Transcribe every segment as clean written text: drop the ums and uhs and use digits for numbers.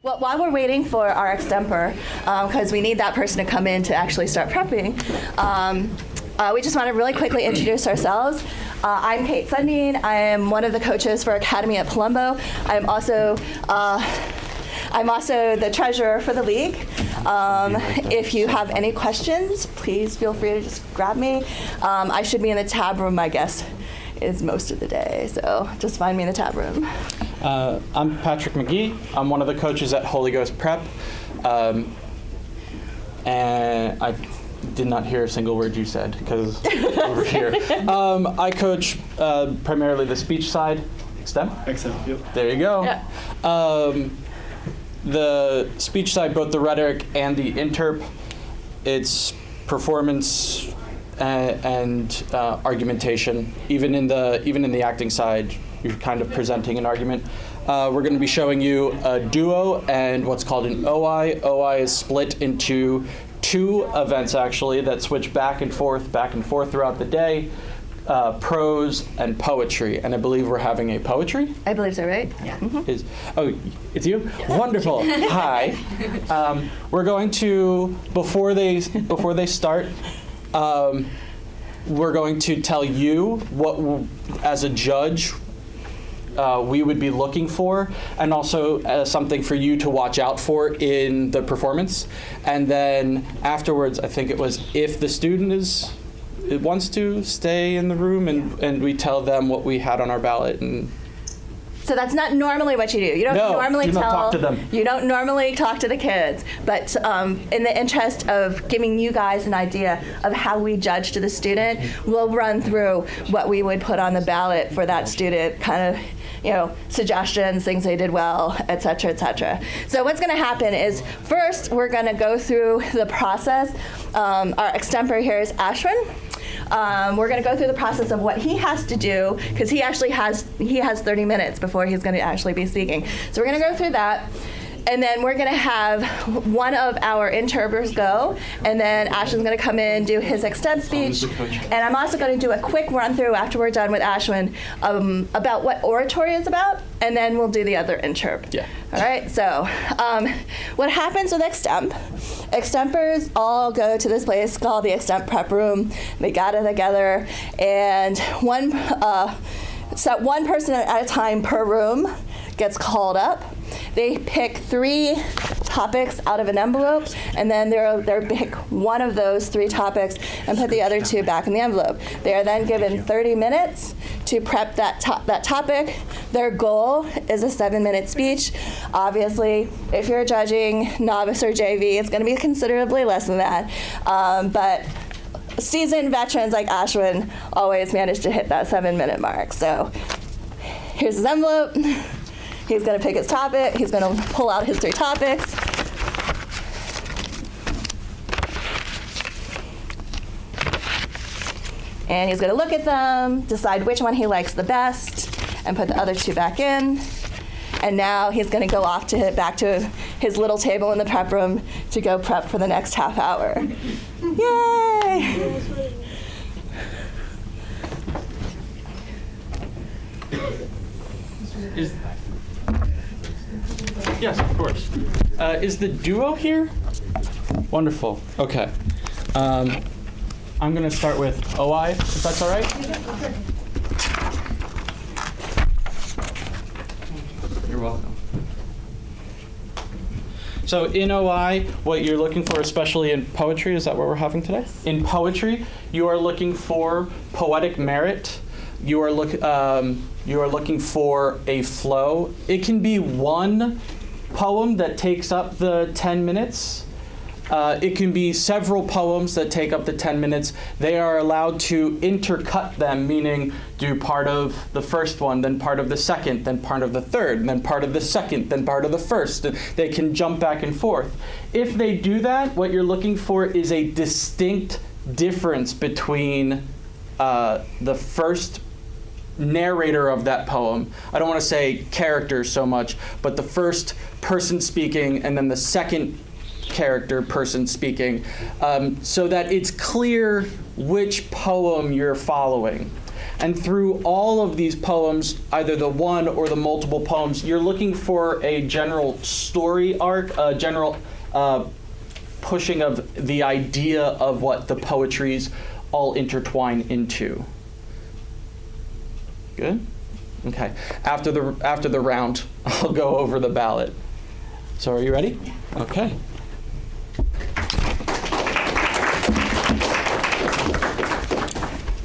Well, while we're waiting for our extemper, because we need that person to come in to actually start prepping, we just want to really quickly introduce ourselves. I'm Kate Sundin. I am one of the coaches for Academy at Palumbo. I'm also the treasurer for the league. If you have any questions, please feel free to just grab me. I should be in the tab room, I guess, is most of the day, so just find me in the tab room. I'm Patrick McGee. I'm one of the coaches at Holy Ghost Prep, and I did not hear a single word you said because over here. I coach primarily the speech side. Extemp, yep. There you go. Yeah. The speech side, both the rhetoric and the interp, it's performance and argumentation. Even in the acting side, you're kind of presenting an argument. We're going to be showing you a duo and what's called an OI. OI is split into two events actually that switch back and forth throughout the day. Prose and poetry, and I believe we're having a poetry. I believe so, right? Yeah. Mm-hmm. It's you? Yes. Wonderful. Hi. We're going to before they start. We're going to tell you what, as a judge, we would be looking for, and also something for you to watch out for in the performance. And then afterwards, I think it was if the student wants to stay in the room, and we tell them what we had on our ballot. And so that's not normally what you do. You don't normally talk to them. You don't normally talk to the kids, but in the interest of giving you guys an idea of how we judge to the student, we'll run through what we would put on the ballot for that student, kind of, suggestions, things they did well, et cetera, et cetera. So what's going to happen is first we're going to go through the process. Our extemper here is Ashwin. We're going to go through the process of what he has to do, because he has 30 minutes before he's going to actually be speaking. So we're going to go through that. And then we're going to have one of our interpreters go, and then Ashwin's going to come in, do his extemp speech. And I'm also going to do a quick run through after we're done with Ashwin about what oratory is about, and then we'll do the other interp. Yeah. All right, so what happens with Extemp? Extempers all go to this place called the Extemp Prep Room. They gather together, and one person at a time per room gets called up. They pick 3 topics out of an envelope, and then they pick one of those 3 topics and put the other 2 back in the envelope. They are then given 30 minutes to prep that topic. Their goal is a 7-minute speech. Obviously, if you're judging novice or JV, it's going to be considerably less than that. But seasoned veterans like Ashwin always manage to hit that 7-minute mark. So here's his envelope. He's going to pick his topic. He's going to pull out his 3 topics. And he's going to look at them, decide which one he likes the best, and put the other 2 back in. And now he's going to go off back to his little table in the prep room to go prep for the next half hour. Yay! Yes, of course. Is the duo here? Wonderful. Okay. I'm going to start with OI, if that's all right. You're welcome. So in OI, what you're looking for, especially in poetry, is that what we're having today? In poetry, you are looking for poetic merit. You are looking for a flow. It can be one poem that takes up the 10 minutes. It can be several poems that take up the 10 minutes. They are allowed to intercut them, meaning do part of the first one, then part of the second, then part of the third, and then part of the second, then part of the first. They can jump back and forth. If they do that, what you're looking for is a distinct difference between the first narrator of that poem. I don't want to say character so much, but the first person speaking and then the second character person speaking, so that it's clear which poem you're following. And through all of these poems, either the one or the multiple poems, you're looking for a general story arc, a general pushing of the idea of what the poetries all intertwine into. Good? Okay. After the round, I'll go over the ballot. So are you ready? Okay.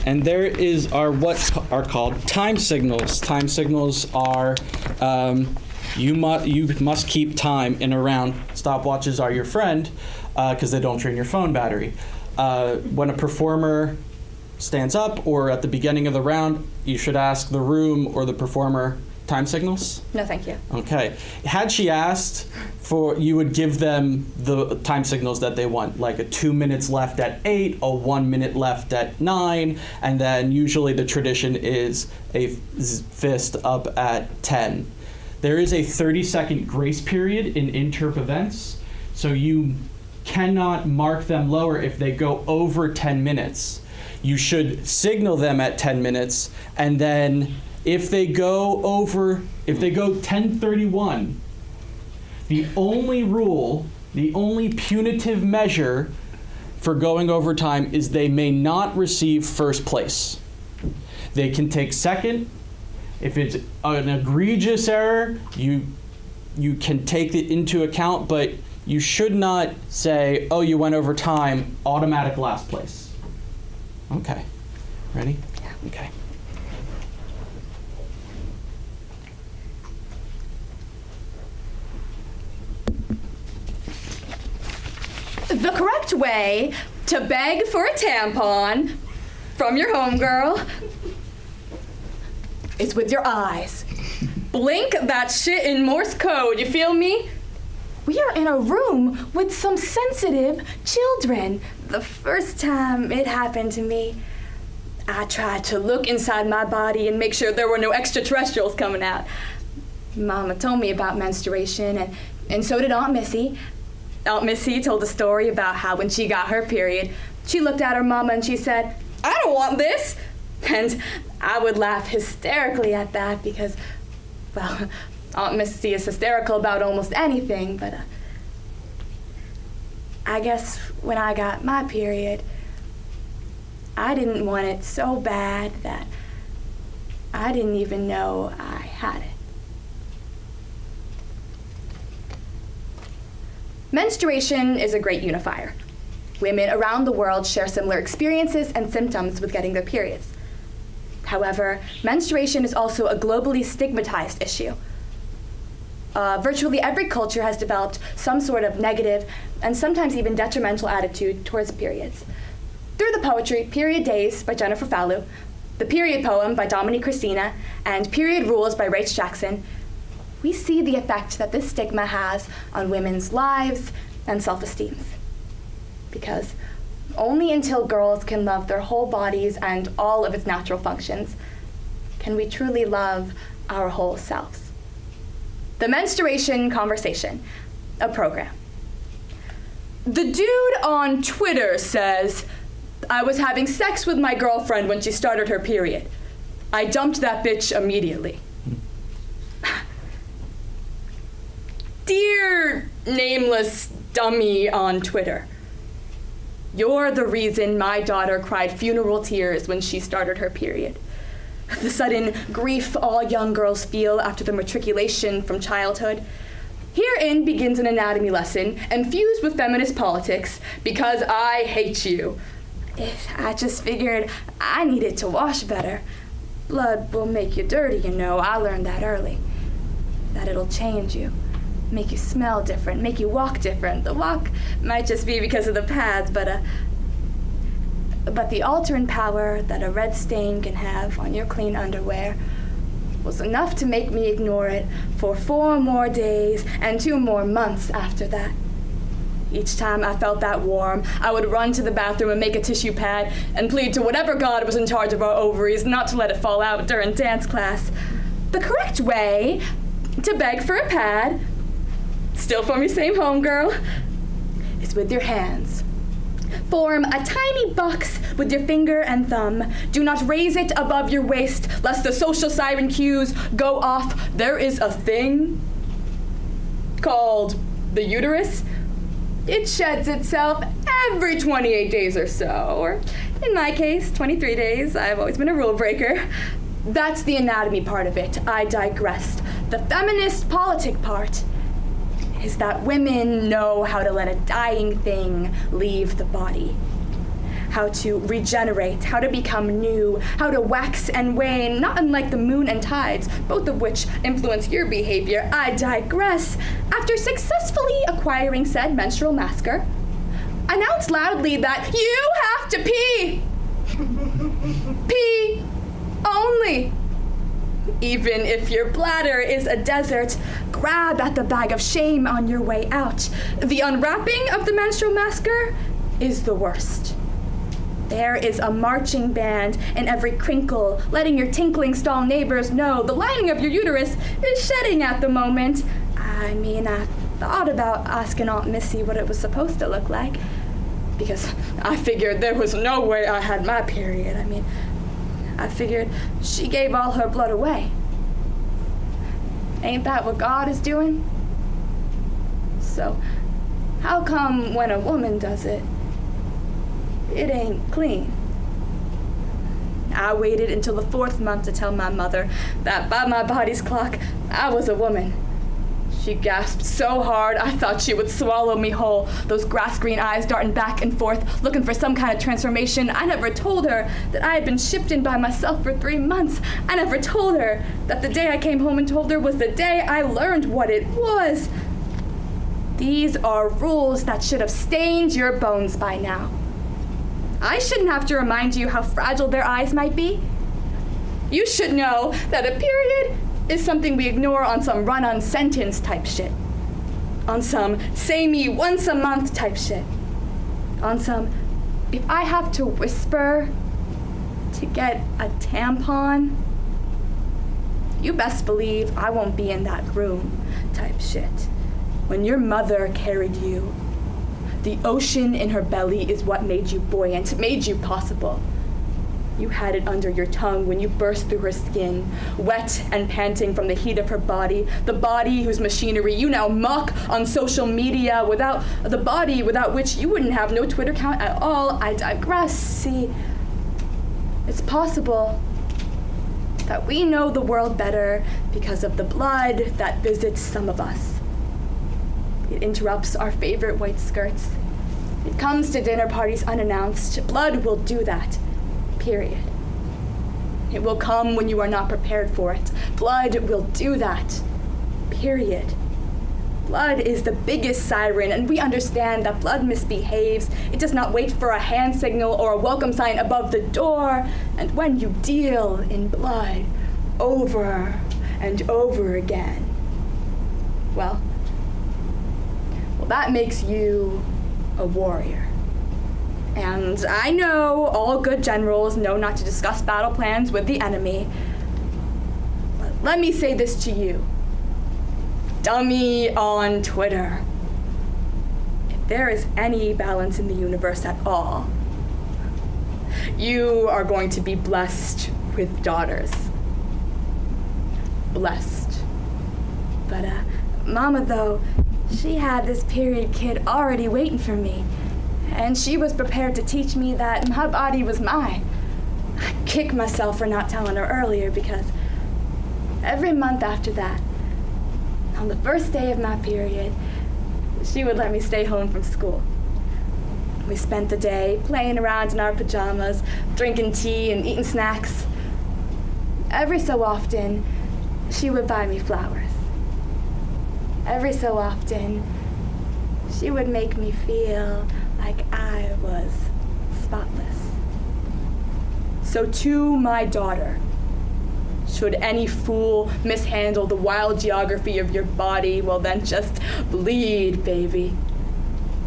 And there is what are called time signals. Time signals are you must keep time in a round. Stopwatches are your friend because they don't drain your phone battery. When a performer stands up or at the beginning of the round, you should ask the room or the performer time signals? No, thank you. Okay. Had she asked for, you would give them the time signals that they want, like a 2 minutes left at 8, a 1 minute left at 9, and then usually the tradition is a fist up at 10. There is a 30-second grace period in interp events, so you cannot mark them lower if they go over 10 minutes. You should signal them at 10 minutes, and then if they go 10:31, the only punitive measure for going over time is they may not receive first place. They can take second. If it's an egregious error, you can take it into account, but you should not say, oh, you went over time, automatic last place. Okay. Ready? Yeah. Okay. The correct way to beg for a tampon from your homegirl is with your eyes. Blink that shit in Morse code, you feel me? We are in a room with some sensitive children. The first time it happened to me, I tried to look inside my body and make sure there were no extraterrestrials coming out. Mama told me about menstruation, and so did Aunt Missy. Aunt Missy told a story about how when she got her period, she looked at her mama and she said, I don't want this. And I would laugh hysterically at that because, well, Aunt Missy is hysterical about almost anything, but I guess when I got my period, I didn't want it so bad that I didn't even know I had it. Menstruation is a great unifier. Women around the world share similar experiences and symptoms with getting their periods. However, menstruation is also a globally stigmatized issue. Virtually every culture has developed some sort of negative and sometimes even detrimental attitude towards periods. Through the poetry Period Days by Jennifer Fallu, the Period Poem by Dominique Christina, and Period Rules by Rach Jackson, we see the effect that this stigma has on women's lives and self-esteem. Because only until girls can love their whole bodies and all of its natural functions can we truly love our whole selves. The Menstruation Conversation, a program. The dude on Twitter says, I was having sex with my girlfriend when she started her period. I dumped that bitch immediately. Dear nameless dummy on Twitter, you're the reason my daughter cried funeral tears when she started her period. The sudden grief all young girls feel after the matriculation from childhood. Herein begins an anatomy lesson infused with feminist politics because I hate you. I just figured I needed to wash better. Blood will make you dirty, you know. I learned that early. That it'll change you, make you smell different, make you walk different. The walk might just be because of the pads, but the altering power that a red stain can have on your clean underwear was enough to make me ignore it for 4 more days and 2 more months after that. Each time I felt that warm, I would run to the bathroom and make a tissue pad and plead to whatever god was in charge of our ovaries not to let it fall out during dance class. The correct way to beg for a pad, still from your same homegirl, is with your hands. Form a tiny box with your finger and thumb. Do not raise it above your waist, lest the social siren cues go off. There is a thing called the uterus. It sheds itself every 28 days or so, or in my case, 23 days. I've always been a rule breaker. That's the anatomy part of it. I digressed. The feminist politic part is that women know how to let a dying thing leave the body, how to regenerate, how to become new, how to wax and wane, not unlike the moon and tides, both of which influence your behavior. I digress. After successfully acquiring said menstrual masker, announce loudly that you have to pee. Pee only. Even if your bladder is a desert, grab at the bag of shame on your way out. The unwrapping of the menstrual masker is the worst. There is a marching band in every crinkle, letting your tinkling stall neighbors know the lining of your uterus is shedding at the moment. I mean, I thought about asking Aunt Missy what it was supposed to look like, because I figured there was no way I had my period. I figured she gave all her blood away. Ain't that what God is doing? So, how come when a woman does it, it ain't clean? I waited until the 4th month to tell my mother that by my body's clock, I was a woman. She gasped so hard, I thought she would swallow me whole, those grass-green eyes darting back and forth, looking for some kind of transformation. I never told her that I had been shipped in by myself for 3 months. I never told her that the day I came home and told her was the day I learned what it was. These are rules that should have stained your bones by now. I shouldn't have to remind you how fragile their eyes might be. You should know that a period is something we ignore on some run-on sentence type shit. On some say me once a month type shit. On some, if I have to whisper to get a tampon, you best believe I won't be in that room type shit. When your mother carried you, the ocean in her belly is what made you buoyant, made you possible. You had it under your tongue when you burst through her skin, wet and panting from the heat of her body, the body whose machinery you now mock on social media, the body without which you wouldn't have no Twitter account at all. I digress. See, it's possible that we know the world better because of the blood that visits some of us. It interrupts our favorite white skirts. It comes to dinner parties unannounced. Blood will do that. Period. It will come when you are not prepared for it. Blood will do that. Period. Blood is the biggest siren, and we understand that blood misbehaves. It does not wait for a hand signal or a welcome sign above the door. And when you deal in blood over and over again, well, that makes you a warrior. And I know all good generals know not to discuss battle plans with the enemy. But let me say this to you, dummy on Twitter. If there is any balance in the universe at all, you are going to be blessed with daughters. Blessed. But Mama, though, she had this period kid already waiting for me. And she was prepared to teach me that my body was mine. I kick myself for not telling her earlier, because every month after that, on the first day of my period, she would let me stay home from school. We spent the day playing around in our pajamas, drinking tea and eating snacks. Every so often, she would buy me flowers. Every so often, she would make me feel like I was spotless. So to my daughter, should any fool mishandle the wild geography of your body, well then just bleed, baby.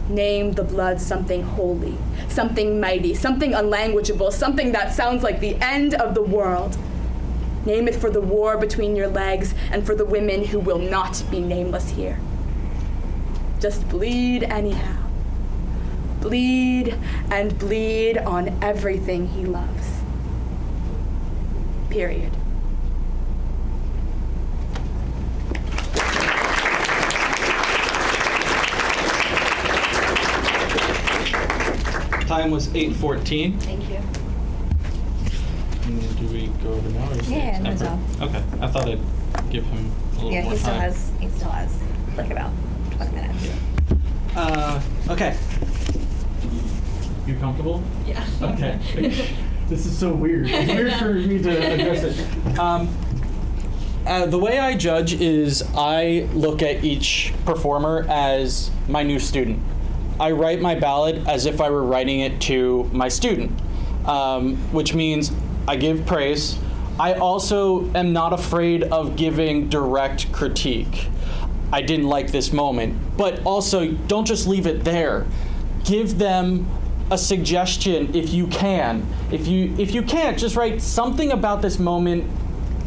Name the blood something holy, something mighty, something unlanguageable, something that sounds like the end of the world. Name it for the war between your legs and for the women who will not be nameless here. Just bleed anyhow. bleed and bleed on everything he loves. Period. Time was 8:14. Thank you. Do we go over now, or is Yeah, it that's separate? all. Okay, I thought I'd give him a little Yeah, more he still time. has like about 20 minutes. Okay. You comfortable? Yeah. Okay. This is so weird. It's weird for me to address it. The way I judge is I look at each performer as my new student. I write my ballad as if I were writing it to my student, which means I give praise. I also am not afraid of giving direct critique. I didn't like this moment, but also don't just leave it there. Give them a suggestion if you can. If you can't, just write something about this moment.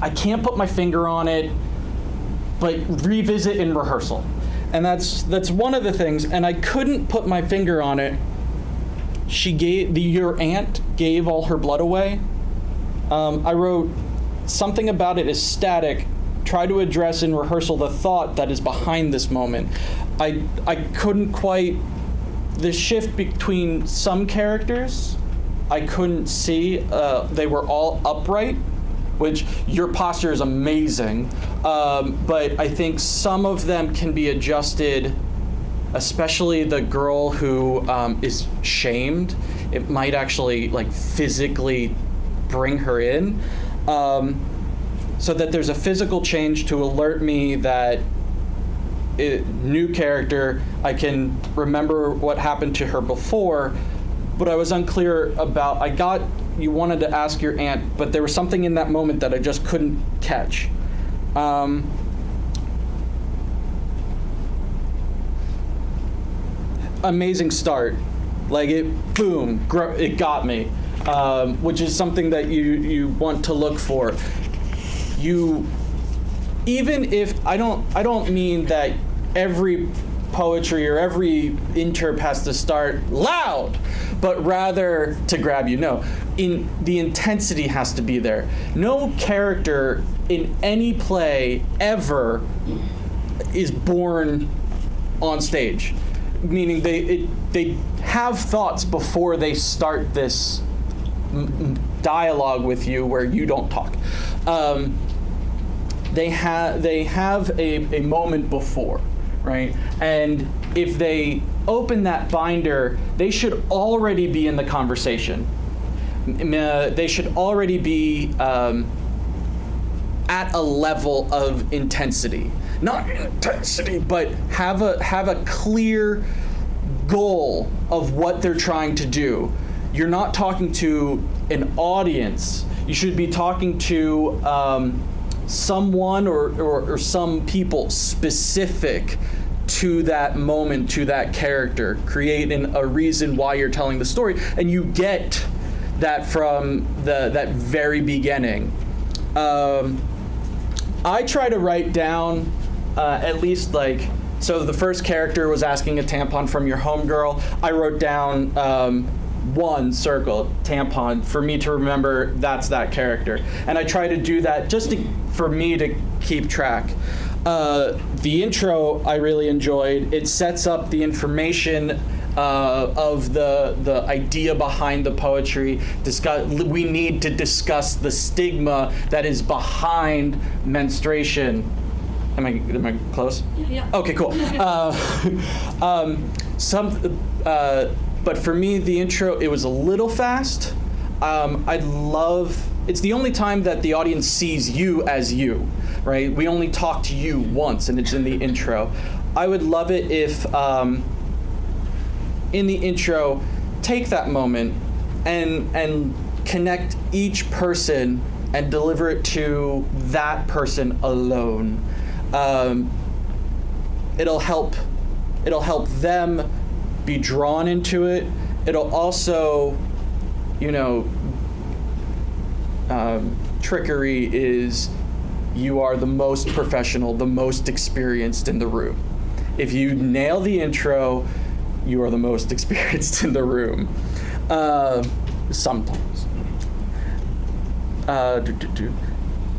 I can't put my finger on it, but revisit in rehearsal. And that's one of the things, and I couldn't put my finger on it. Your aunt gave all her blood away. I wrote something about it is static. Try to address in rehearsal the thought that is behind this moment. I couldn't quite, the shift between some characters, I couldn't see. They were all upright, which your posture is amazing. But I think some of them can be adjusted, especially the girl who is shamed. It might actually like physically bring her in. So that there's a physical change to alert me that new character, I can remember what happened to her before, but I was unclear about, I got you wanted to ask your aunt, but there was something in that moment that I just couldn't catch. Amazing start. Like it, boom, it got me, which is something that you want to look for. Even if I don't mean that every poetry or every interp has to start loud, but rather to grab you. No, the intensity has to be there. No character in any play ever is born on stage, meaning they have thoughts before they start this dialogue with you where you don't talk. They have a moment before, right? And if they open that binder, they should already be in the conversation. They should already be at a level of intensity. Not intensity, but have a clear goal of what they're trying to do. You're not talking to an audience. You should be talking to someone or some people specific to that moment, to that character, creating a reason why you're telling the story, and you get that from that very beginning. I try to write down at least like, so the first character was asking a tampon from your homegirl. I wrote down one circle, tampon, for me to remember that's that character. And I try to do that just for me to keep track. The intro I really enjoyed. It sets up the information of the idea behind the poetry. We need to discuss the stigma that is behind menstruation. Am I close? Yeah. Okay, cool. But for me, the intro, it was a little fast. It's the only time that the audience sees you as you, right? We only talk to you once, and it's in the intro. I would love it if, in the intro, take that moment and connect each person and deliver it to that person alone. It'll help them be drawn into it. It'll also, trickery is you are the most professional, the most experienced in the room. If you nail the intro, you are the most experienced in the room. Sometimes.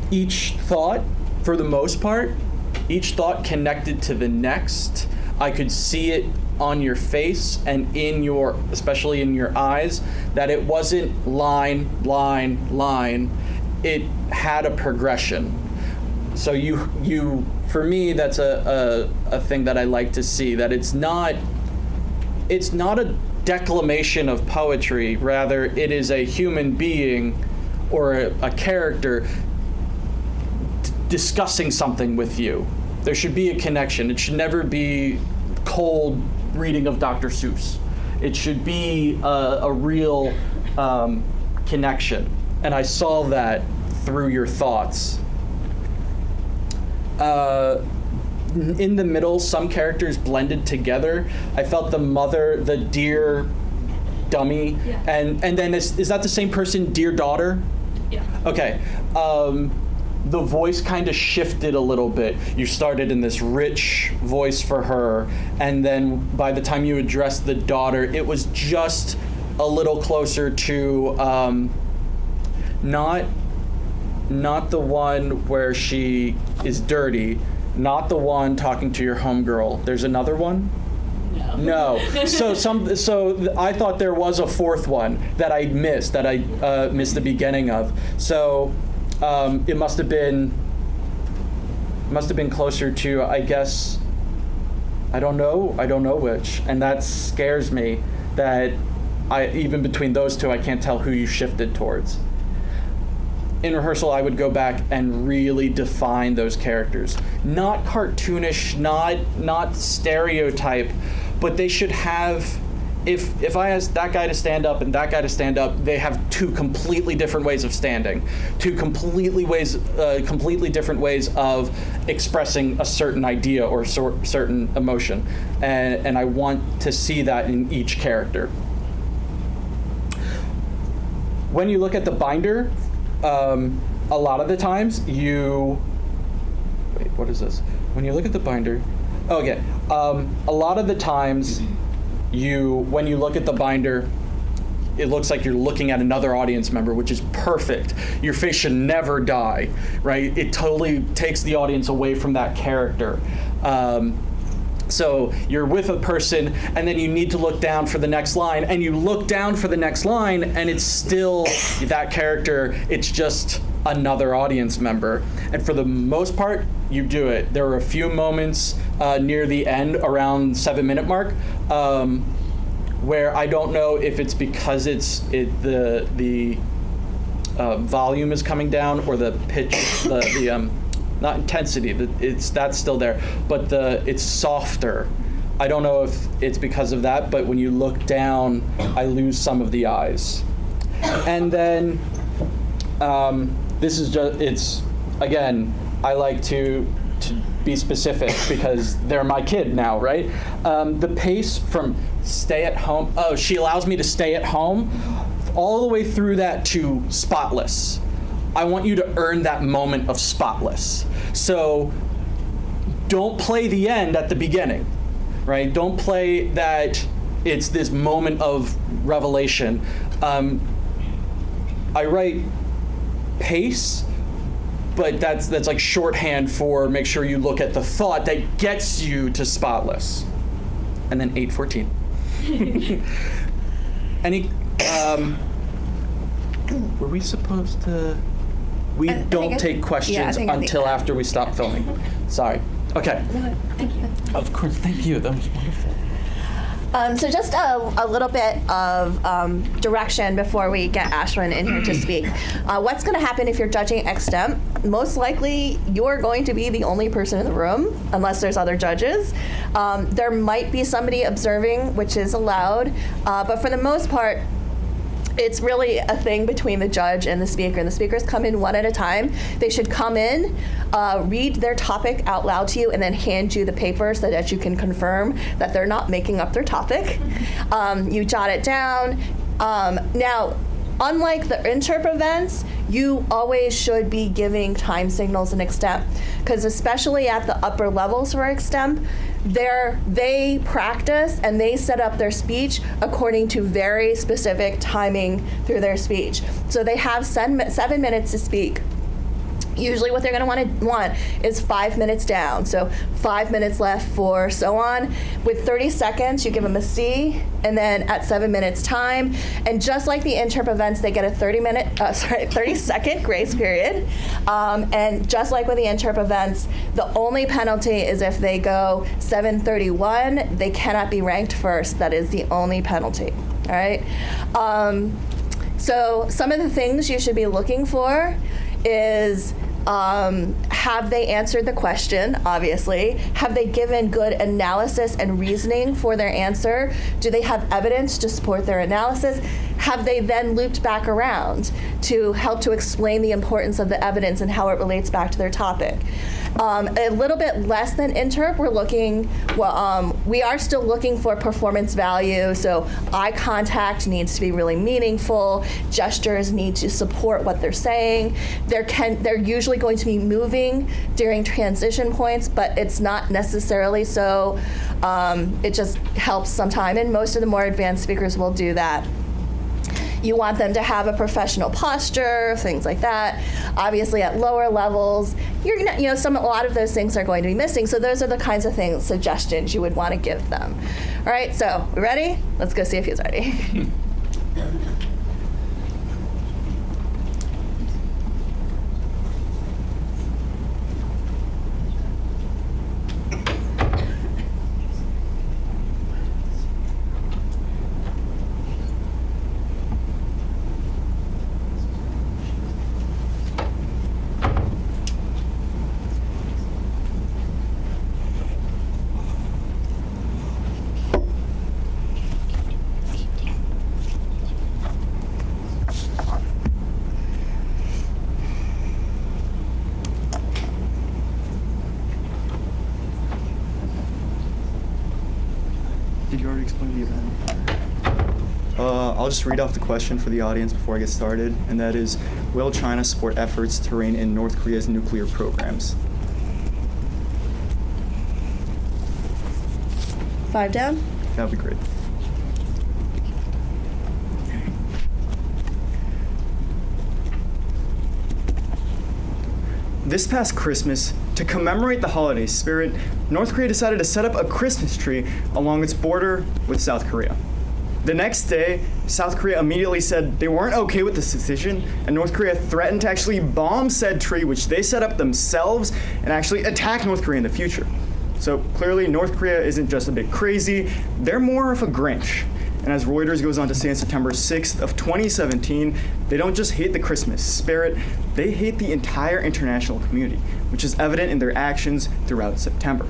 Each thought, for the most part, each thought connected to the next. I could see it on your face and especially in your eyes, that it wasn't line, it had a progression. So you for me, that's a thing that I like to see, that it's not a declamation of poetry, rather it is a human being or a character discussing something with you. There should be a connection. It should never be cold reading of Dr. Seuss. It should be a real connection. And I saw that through your thoughts. In the middle, some characters blended together. I felt the mother, the dear dummy, Yeah. and then is that the same person, dear daughter? Yeah. Okay. The voice kind of shifted a little bit. You started in this rich voice for her, and then by the time you addressed the daughter, it was just a little closer to not the one where she is dirty, not the one talking to your homegirl. There's another one? No. So I thought there was a fourth one that I missed the beginning of. So it must have been closer to, I guess, I don't know which, and that scares me, that even between those two I can't tell who you shifted towards. In rehearsal, I would go back and really define those characters. Not cartoonish, not stereotype, but they should have, if I ask that guy to stand up and that guy to stand up, they have two completely different ways of standing, two completely different ways of expressing a certain idea or certain emotion. And I want to see that in each character. When you look at the binder, a lot of the times what is this? When you look at the binder, okay, a lot of the times when you look at the binder, it looks like you're looking at another audience member, which is perfect. Your face should never die, right? It totally takes the audience away from that character. So you're with a person, and then you need to look down for the next line, and you look down for the next line, and it's still that character. It's just another audience member. And for the most part, you do it. There were a few moments near the end, around 7-minute mark, where I don't know if it's because the volume is coming down, or the pitch, not intensity, that's still there, but it's softer. I don't know if it's because of that, but when you look down, I lose some of the eyes. And then again, I like to be specific because they're my kid now, right? The pace from stay at home, she allows me to stay at home, all the way through that to spotless. I want you to earn that moment of spotless. So don't play the end at the beginning, right? Don't play that it's this moment of revelation. I write pace, but that's like shorthand for make sure you look at the thought that gets you to spotless. And then 8:14. Were we supposed to? We don't take questions until after we stop filming. Sorry. Okay. No, thank you. Of course. Thank you. That was wonderful. So just a little bit of direction before we get Ashwin in here to speak. What's going to happen if you're judging Extemp? Most likely, you're going to be the only person in the room, unless there's other judges. There might be somebody observing, which is allowed, but for the most part, it's really a thing between the judge and the speaker. And the speakers come in one at a time. They should come in, read their topic out loud to you, and then hand you the paper so that you can confirm that they're not making up their topic. You jot it down. Now, unlike the interp events, you always should be giving time signals in Extemp, because especially at the upper levels for Extemp, they practice and they set up their speech according to very specific timing through their speech. So they have 7 minutes to speak. Usually what they're going to want is 5 minutes down. So 5 minutes left for so on. With 30 seconds, you give them a C, and then at 7 minutes time. And just like the interp events, they get a 30-second grace period. And just like with the interp events, the only penalty is if they go 7:31, they cannot be ranked first. That is the only penalty. All right. So some of the things you should be looking for is have they answered the question, obviously? Have they given good analysis and reasoning for their answer? Do they have evidence to support their analysis? Have they then looped back around to help to explain the importance of the evidence and how it relates back to their topic? A little bit less than interp, we are still looking for performance value, so eye contact needs to be really meaningful, gestures need to support what they're saying. They're usually going to be moving during transition points, but it's not necessarily so. It just helps sometime, and most of the more advanced speakers will do that. You want them to have a professional posture, things like that. Obviously, at lower levels, a lot of those things are going to be missing. So those are the kinds of things, suggestions you would want to give them. All right, so we ready? Let's go see if he's ready. Did you already explain the event? I'll just read off the question for the audience before I get started, and that is, will China support efforts to rein in North Korea's nuclear programs? 5 down? That would be great. This past Christmas, to commemorate the holiday spirit, North Korea decided to set up a Christmas tree along its border with South Korea. The next day, South Korea immediately said they weren't okay with this decision, and North Korea threatened to actually bomb said tree, which they set up themselves, and actually attack North Korea in the future. So clearly, North Korea isn't just a bit crazy, they're more of a Grinch. And as Reuters goes on to say on September 6th of 2017, they don't just hate the Christmas spirit, they hate the entire international community, which is evident in their actions throughout September.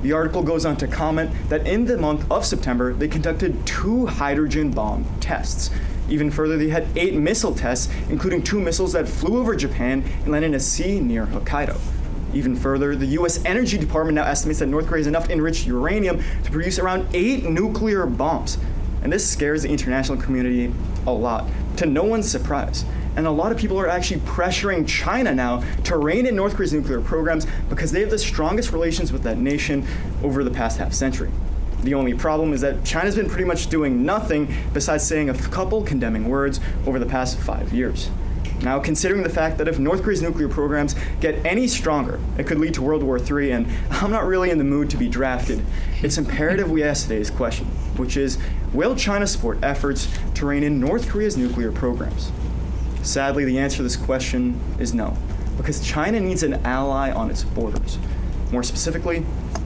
The article goes on to comment that in the month of September, they conducted 2 hydrogen bomb tests. Even further, they had 8 missile tests, including 2 missiles that flew over Japan and landed in a sea near Hokkaido. Even further, the U.S. Energy Department now estimates that North Korea has enough enriched uranium to produce around 8 nuclear bombs. And this scares the international community a lot, to no one's surprise. And a lot of people are actually pressuring China now to rein in North Korea's nuclear programs because they have the strongest relations with that nation over the past half century. The only problem is that China's been pretty much doing nothing besides saying a couple condemning words over the past 5 years. Now, considering the fact that if North Korea's nuclear programs get any stronger, it could lead to World War III, and I'm not really in the mood to be drafted, it's imperative we ask today's question, which is, will China support efforts to rein in North Korea's nuclear programs? Sadly, the answer to this question is no, because China needs an ally on its borders. More specifically,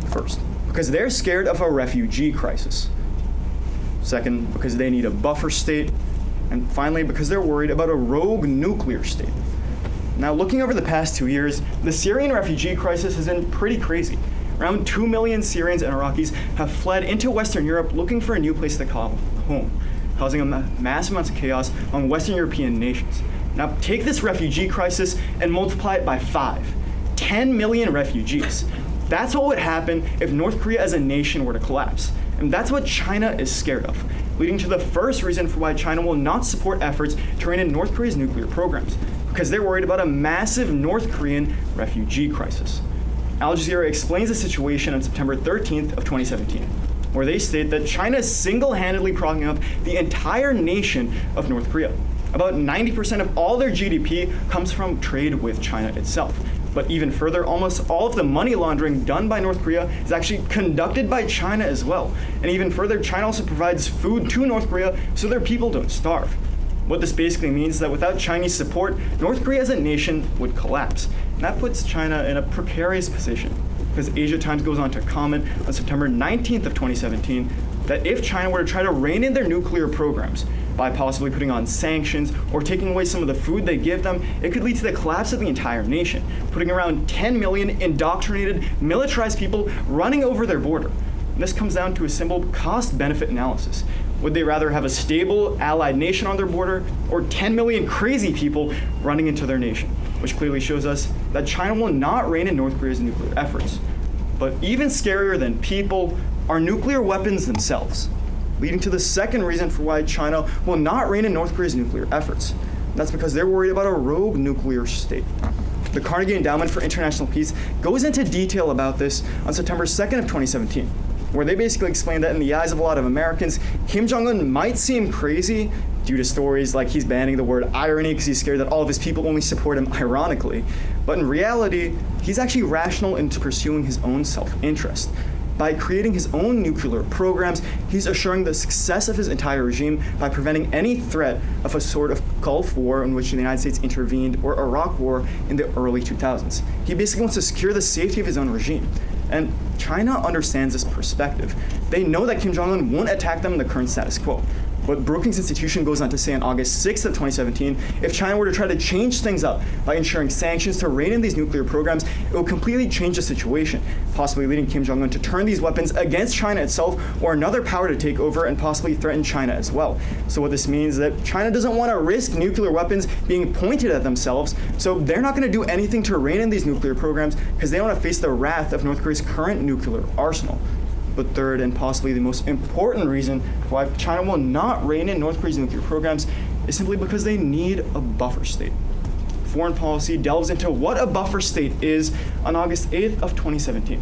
first, because they're scared of a refugee crisis. Second, because they need a buffer state. And finally, because they're worried about a rogue nuclear state. Now, looking over the past 2 years, the Syrian refugee crisis has been pretty crazy. Around 2 million Syrians and Iraqis have fled into Western Europe looking for a new place to call home, causing massive amounts of chaos among Western European nations. Now, take this refugee crisis and multiply it by 5. 10 million refugees. That's what would happen if North Korea as a nation were to collapse. And that's what China is scared of, leading to the first reason for why China will not support efforts to rein in North Korea's nuclear programs, because they're worried about a massive North Korean refugee crisis. Al Jazeera explains the situation on September 13th of 2017, where they state that China is single-handedly propping up the entire nation of North Korea. About 90% of all their GDP comes from trade with China itself. But even further, almost all of the money laundering done by North Korea is actually conducted by China as well. And even further, China also provides food to North Korea so their people don't starve. What this basically means is that without Chinese support, North Korea as a nation would collapse. And that puts China in a precarious position, because Asia Times goes on to comment on September 19th of 2017 that if China were to try to rein in their nuclear programs by possibly putting on sanctions or taking away some of the food they give them, it could lead to the collapse of the entire nation, putting around 10 million indoctrinated, militarized people running over their border. And this comes down to a simple cost-benefit analysis. Would they rather have a stable, allied nation on their border or 10 million crazy people running into their nation? Which clearly shows us that China will not rein in North Korea's nuclear efforts. But even scarier than people are nuclear weapons themselves, leading to the second reason for why China will not rein in North Korea's nuclear efforts. And that's because they're worried about a rogue nuclear state. The Carnegie Endowment for International Peace goes into detail about this on September 2nd of 2017, where they basically explain that in the eyes of a lot of Americans, Kim Jong-un might seem crazy due to stories like he's banning the word irony because he's scared that all of his people only support him ironically. But in reality, he's actually rational into pursuing his own self-interest. By creating his own nuclear programs, he's assuring the success of his entire regime by preventing any threat of a sort of Gulf War in which the United States intervened or Iraq War in the early 2000s. He basically wants to secure the safety of his own regime. And China understands this perspective. They know that Kim Jong-un won't attack them in the current status quo. But Brookings Institution goes on to say on August 6th of 2017, if China were to try to change things up by ensuring sanctions to rein in these nuclear programs, it will completely change the situation, possibly leading Kim Jong-un to turn these weapons against China itself or another power to take over and possibly threaten China as well. So what this means is that China doesn't want to risk nuclear weapons being pointed at themselves, so they're not going to do anything to rein in these nuclear programs because they don't want to face the wrath of North Korea's current nuclear arsenal. But third, and possibly the most important reason why China will not rein in North Korea's nuclear programs is simply because they need a buffer state. Foreign policy delves into what a buffer state is on August 8th of 2017,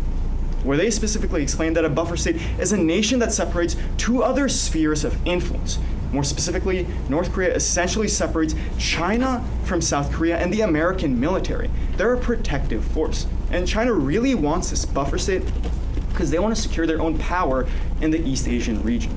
where they specifically explain that a buffer state is a nation that separates two other spheres of influence. More specifically, North Korea essentially separates China from South Korea and the American military. They're a protective force. And China really wants this buffer state because they want to secure their own power in the East Asian region.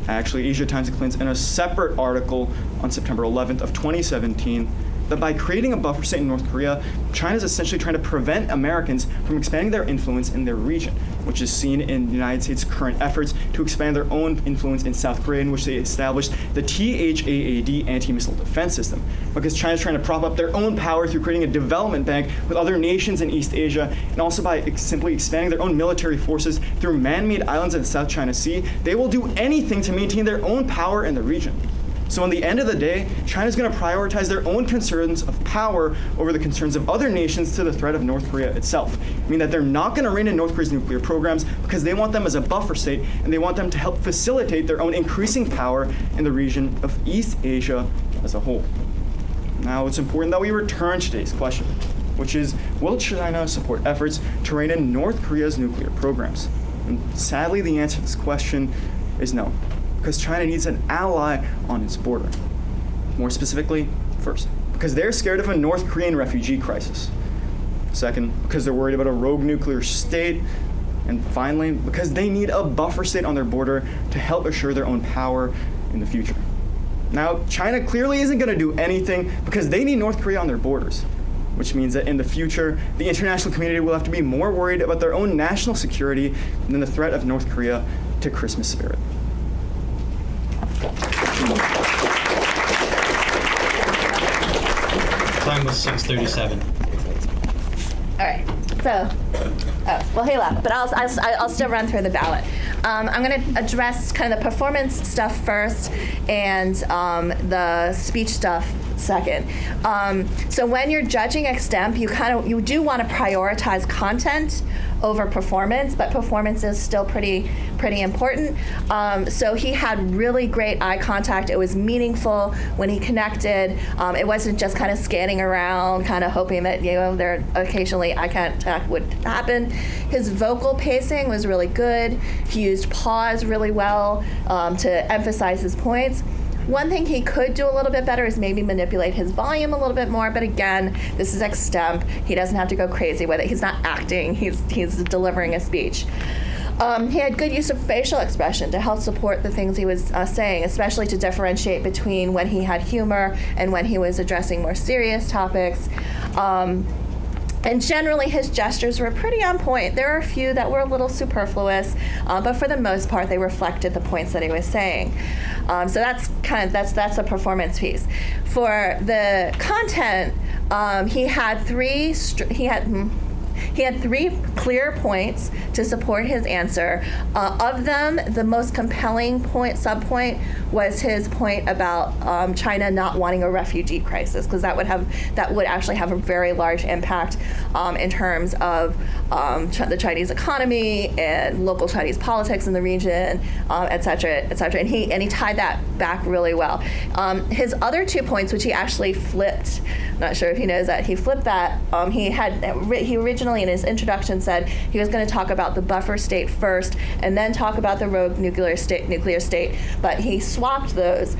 Actually, Asia Times explains in a separate article on September 11th of 2017 that by creating a buffer state in North Korea, China is essentially trying to prevent Americans from expanding their influence in their region, which is seen in the United States' current efforts to expand their own influence in South Korea, in which they established the THAAD anti-missile defense system. Because China is trying to prop up their own power through creating a development bank with other nations in East Asia, and also by simply expanding their own military forces through man-made islands in the South China Sea, they will do anything to maintain their own power in the region. So in the end of the day, China's going to prioritize their own concerns of power over the concerns of other nations to the threat of North Korea itself. Meaning that they're not going to rein in North Korea's nuclear programs because they want them as a buffer state and they want them to help facilitate their own increasing power in the region of East Asia as a whole. Now it's important that we return to today's question, which is, will China support efforts to rein in North Korea's nuclear programs? And sadly, the answer to this question is no, because China needs an ally on its border. More specifically, first, because they're scared of a North Korean refugee crisis. Second, because they're worried about a rogue nuclear state. And finally, because they need a buffer state on their border to help assure their own power in the future. Now, China clearly isn't going to do anything because they need North Korea on their borders, which means that in the future, the international community will have to be more worried about their own national security than the threat of North Korea to Christmas spirit. Time was 6:37. All right. So, well, he left, but I'll still run through the ballot. I'm going to address kind of the performance stuff first and the speech stuff second. So when you're judging Extemp, you do want to prioritize content over performance, but performance is still pretty important. So he had really great eye contact. It was meaningful when he connected. It wasn't just kind of scanning around, kind of hoping that there occasionally eye contact would happen. His vocal pacing was really good. He used pause really well to emphasize his points. One thing he could do a little bit better is maybe manipulate his volume a little bit more, but again, this is Extemp. He doesn't have to go crazy with it. He's not acting, he's delivering a speech. He had good use of facial expression to help support the things he was saying, especially to differentiate between when he had humor and when he was addressing more serious topics. And generally, his gestures were pretty on point. There are a few that were a little superfluous, but for the most part, they reflected the points that he was saying. So that's the performance piece. For the content, he had three clear points to support his answer. Of them, the most compelling subpoint was his point about China not wanting a refugee crisis, because that would actually have a very large impact in terms of the Chinese economy and local Chinese politics in the region, et cetera, et cetera. And he tied that back really well. His other 2 points, which he actually flipped, not sure if he knows that, he flipped that. He originally in his introduction said he was going to talk about the buffer state first and then talk about the rogue nuclear state, but he swapped those.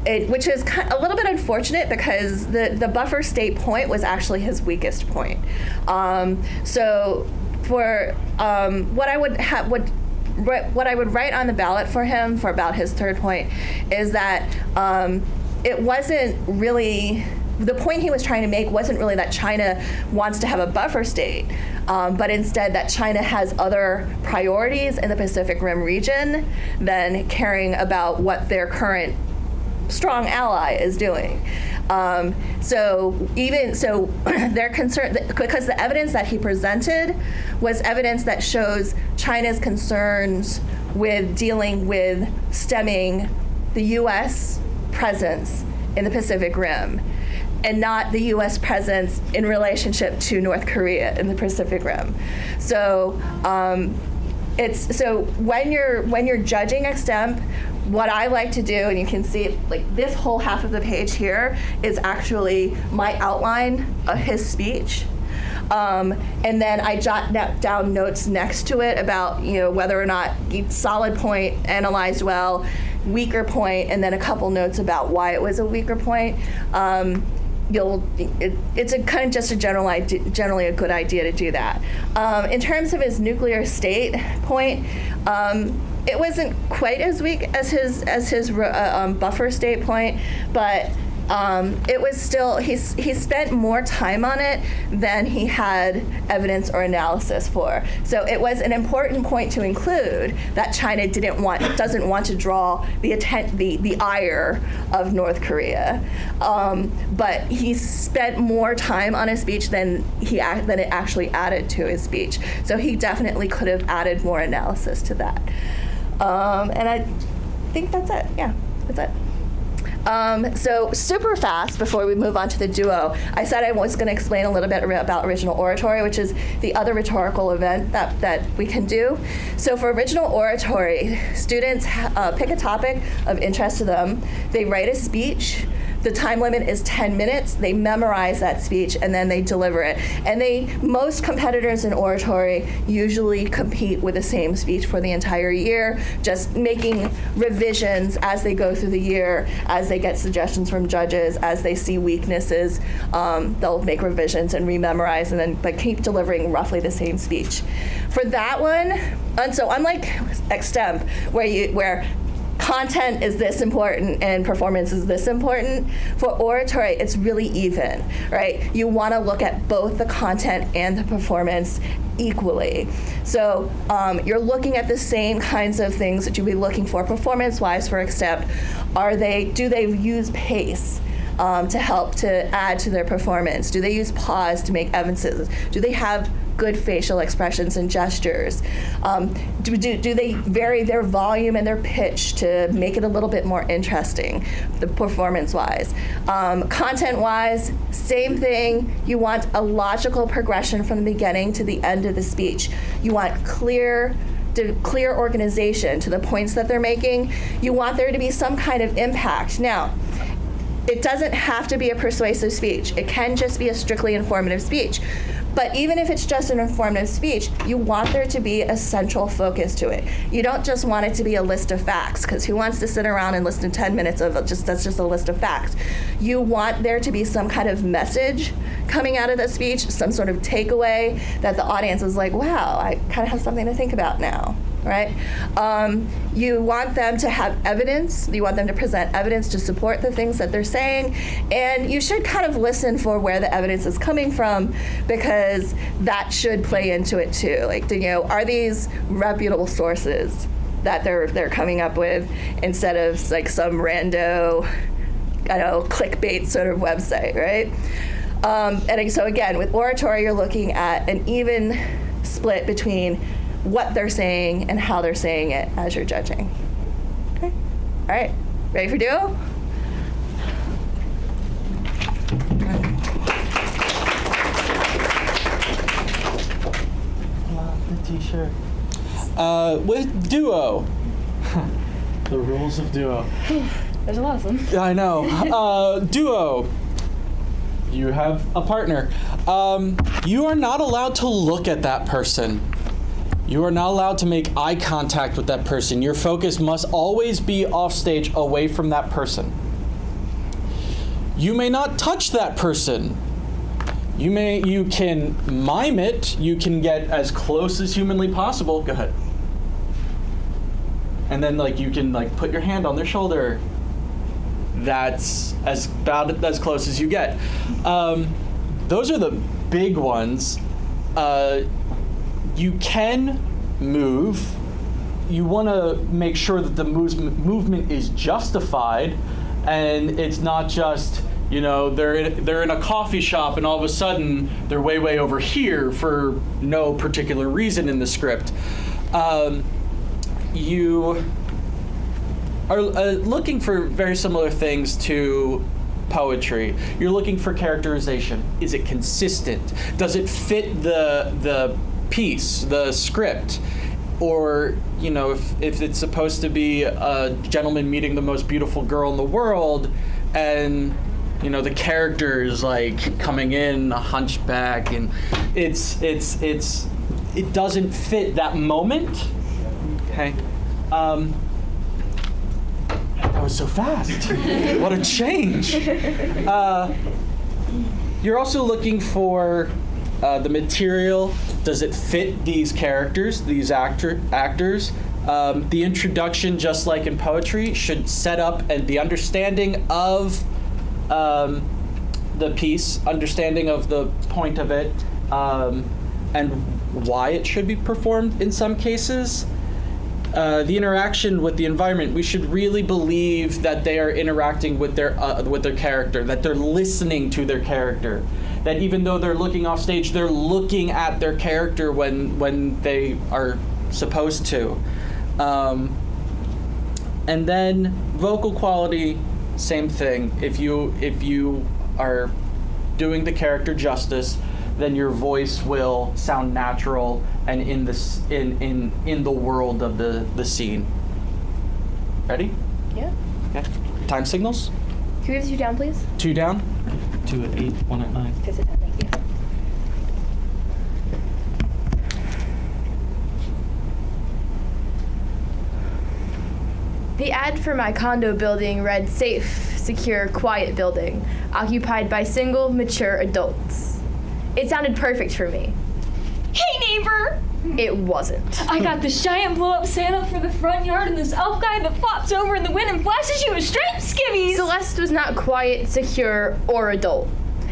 Which is a little bit unfortunate because the buffer state point was actually his weakest point. So for what I would write on the ballot for him for about his third point is that it wasn't really, the point he was trying to make wasn't really that China wants to have a buffer state, but instead that China has other priorities in the Pacific Rim region than caring about what their current strong ally is doing. So they're concerned because the evidence that he presented was evidence that shows China's concerns with dealing with stemming the U.S. presence in the Pacific Rim, and not the U.S. presence in relationship to North Korea in the Pacific Rim. So when you're judging Extemp, what I like to do, and you can see like this whole half of the page here is actually my outline of his speech. And then I jot down notes next to it about whether or not each solid point analyzed well, weaker point, and then a couple notes about why it was a weaker point. It's a kind of just a generally a good idea to do that. In terms of his nuclear state point, it wasn't quite as weak as his buffer state point, but it was still, he spent more time on it than he had evidence or analysis for. So it was an important point to include that China doesn't want to draw the ire of North Korea. But he spent more time on his speech than it actually added to his speech. So he definitely could have added more analysis to that. And I think that's it. Yeah, that's it. So super fast before we move on to the duo, I said I was going to explain a little bit about original oratory, which is the other rhetorical event that we can do. So for original oratory, students pick a topic of interest to them. They write a speech. The time limit is 10 minutes. They memorize that speech and then they deliver it. And most competitors in oratory usually compete with the same speech for the entire year, just making revisions as they go through the year, as they get suggestions from judges, as they see weaknesses, they'll make revisions and rememorize and then keep delivering roughly the same speech. For that one, and so unlike Extemp, where content is this important and performance is this important, for oratory, it's really even, right? You want to look at both the content and the performance equally. So you're looking at the same kinds of things that you'd be looking for performance-wise for Extemp. Do they use pace to help to add to their performance? Do they use pause to make evidences? Do they have good facial expressions and gestures? Do they vary their volume and their pitch to make it a little bit more interesting, the performance-wise? Content-wise, same thing. You want a logical progression from the beginning to the end of the speech. You want clear organization to the points that they're making. You want there to be some kind of impact. Now, it doesn't have to be a persuasive speech. It can just be a strictly informative speech. But even if it's just an informative speech, you want there to be a central focus to it. You don't just want it to be a list of facts, because who wants to sit around and listen to 10 minutes of that's just a list of facts. You want there to be some kind of message coming out of the speech, some sort of takeaway that the audience is like, wow, I kind of have something to think about now, right? You want them to have evidence. You want them to present evidence to support the things that they're saying. And you should kind of listen for where the evidence is coming from, because that should play into it too. Like, are these reputable sources that they're coming up with, instead of like some rando, clickbait sort of website, right? And so again, with oratory, you're looking at an even split between what they're saying and how they're saying it as you're judging. Okay? All right. Ready for duo? The t-shirt. With duo. The rules of duo. There's a lot of them. I know. Duo. You have a partner. You are not allowed to look at that person. You are not allowed to make eye contact with that person. Your focus must always be off stage, away from that person. You may not touch that person. You can mime it. You can get as close as humanly possible. Go ahead. And then you can put your hand on their shoulder. That's about as close as you get. Those are the big ones. You can move. You want to make sure that the movement is justified, and it's not just they're in a coffee shop and all of a sudden they're way over here for no particular reason in the script. You are looking for very similar things to poetry. You're looking for characterization. Is it consistent? Does it fit the piece, the script? Or, if it's supposed to be a gentleman meeting the most beautiful girl in the world, and the character is coming in a hunchback, and it doesn't fit that moment. Okay. That was so fast. What a change. You're also looking for the material. Does it fit these characters, these actors? The introduction, just like in poetry, should set up and the understanding of the piece, understanding of the point of it, and why it should be performed in some cases. The interaction with the environment, we should really believe that they are interacting with their character, that they're listening to their character, that even though they're looking off stage, they're looking at their character when they are supposed to. And then vocal quality, same thing. If you are doing the character justice, then your voice will sound natural and in the world of the scene. Ready? Yeah. Okay. Time signals? Can we have 2 down, please? 2 down. 2 at 8, 1 at 9. 5 at 10, thank you. The ad for my condo building read safe, secure, quiet building, occupied by single, mature adults. It sounded perfect for me. Hey, neighbor! It wasn't. I got this giant blow-up Santa for the front yard and this elf guy that flops over in the wind and flashes you with striped skivvies! Celeste was not quiet, secure, or adult.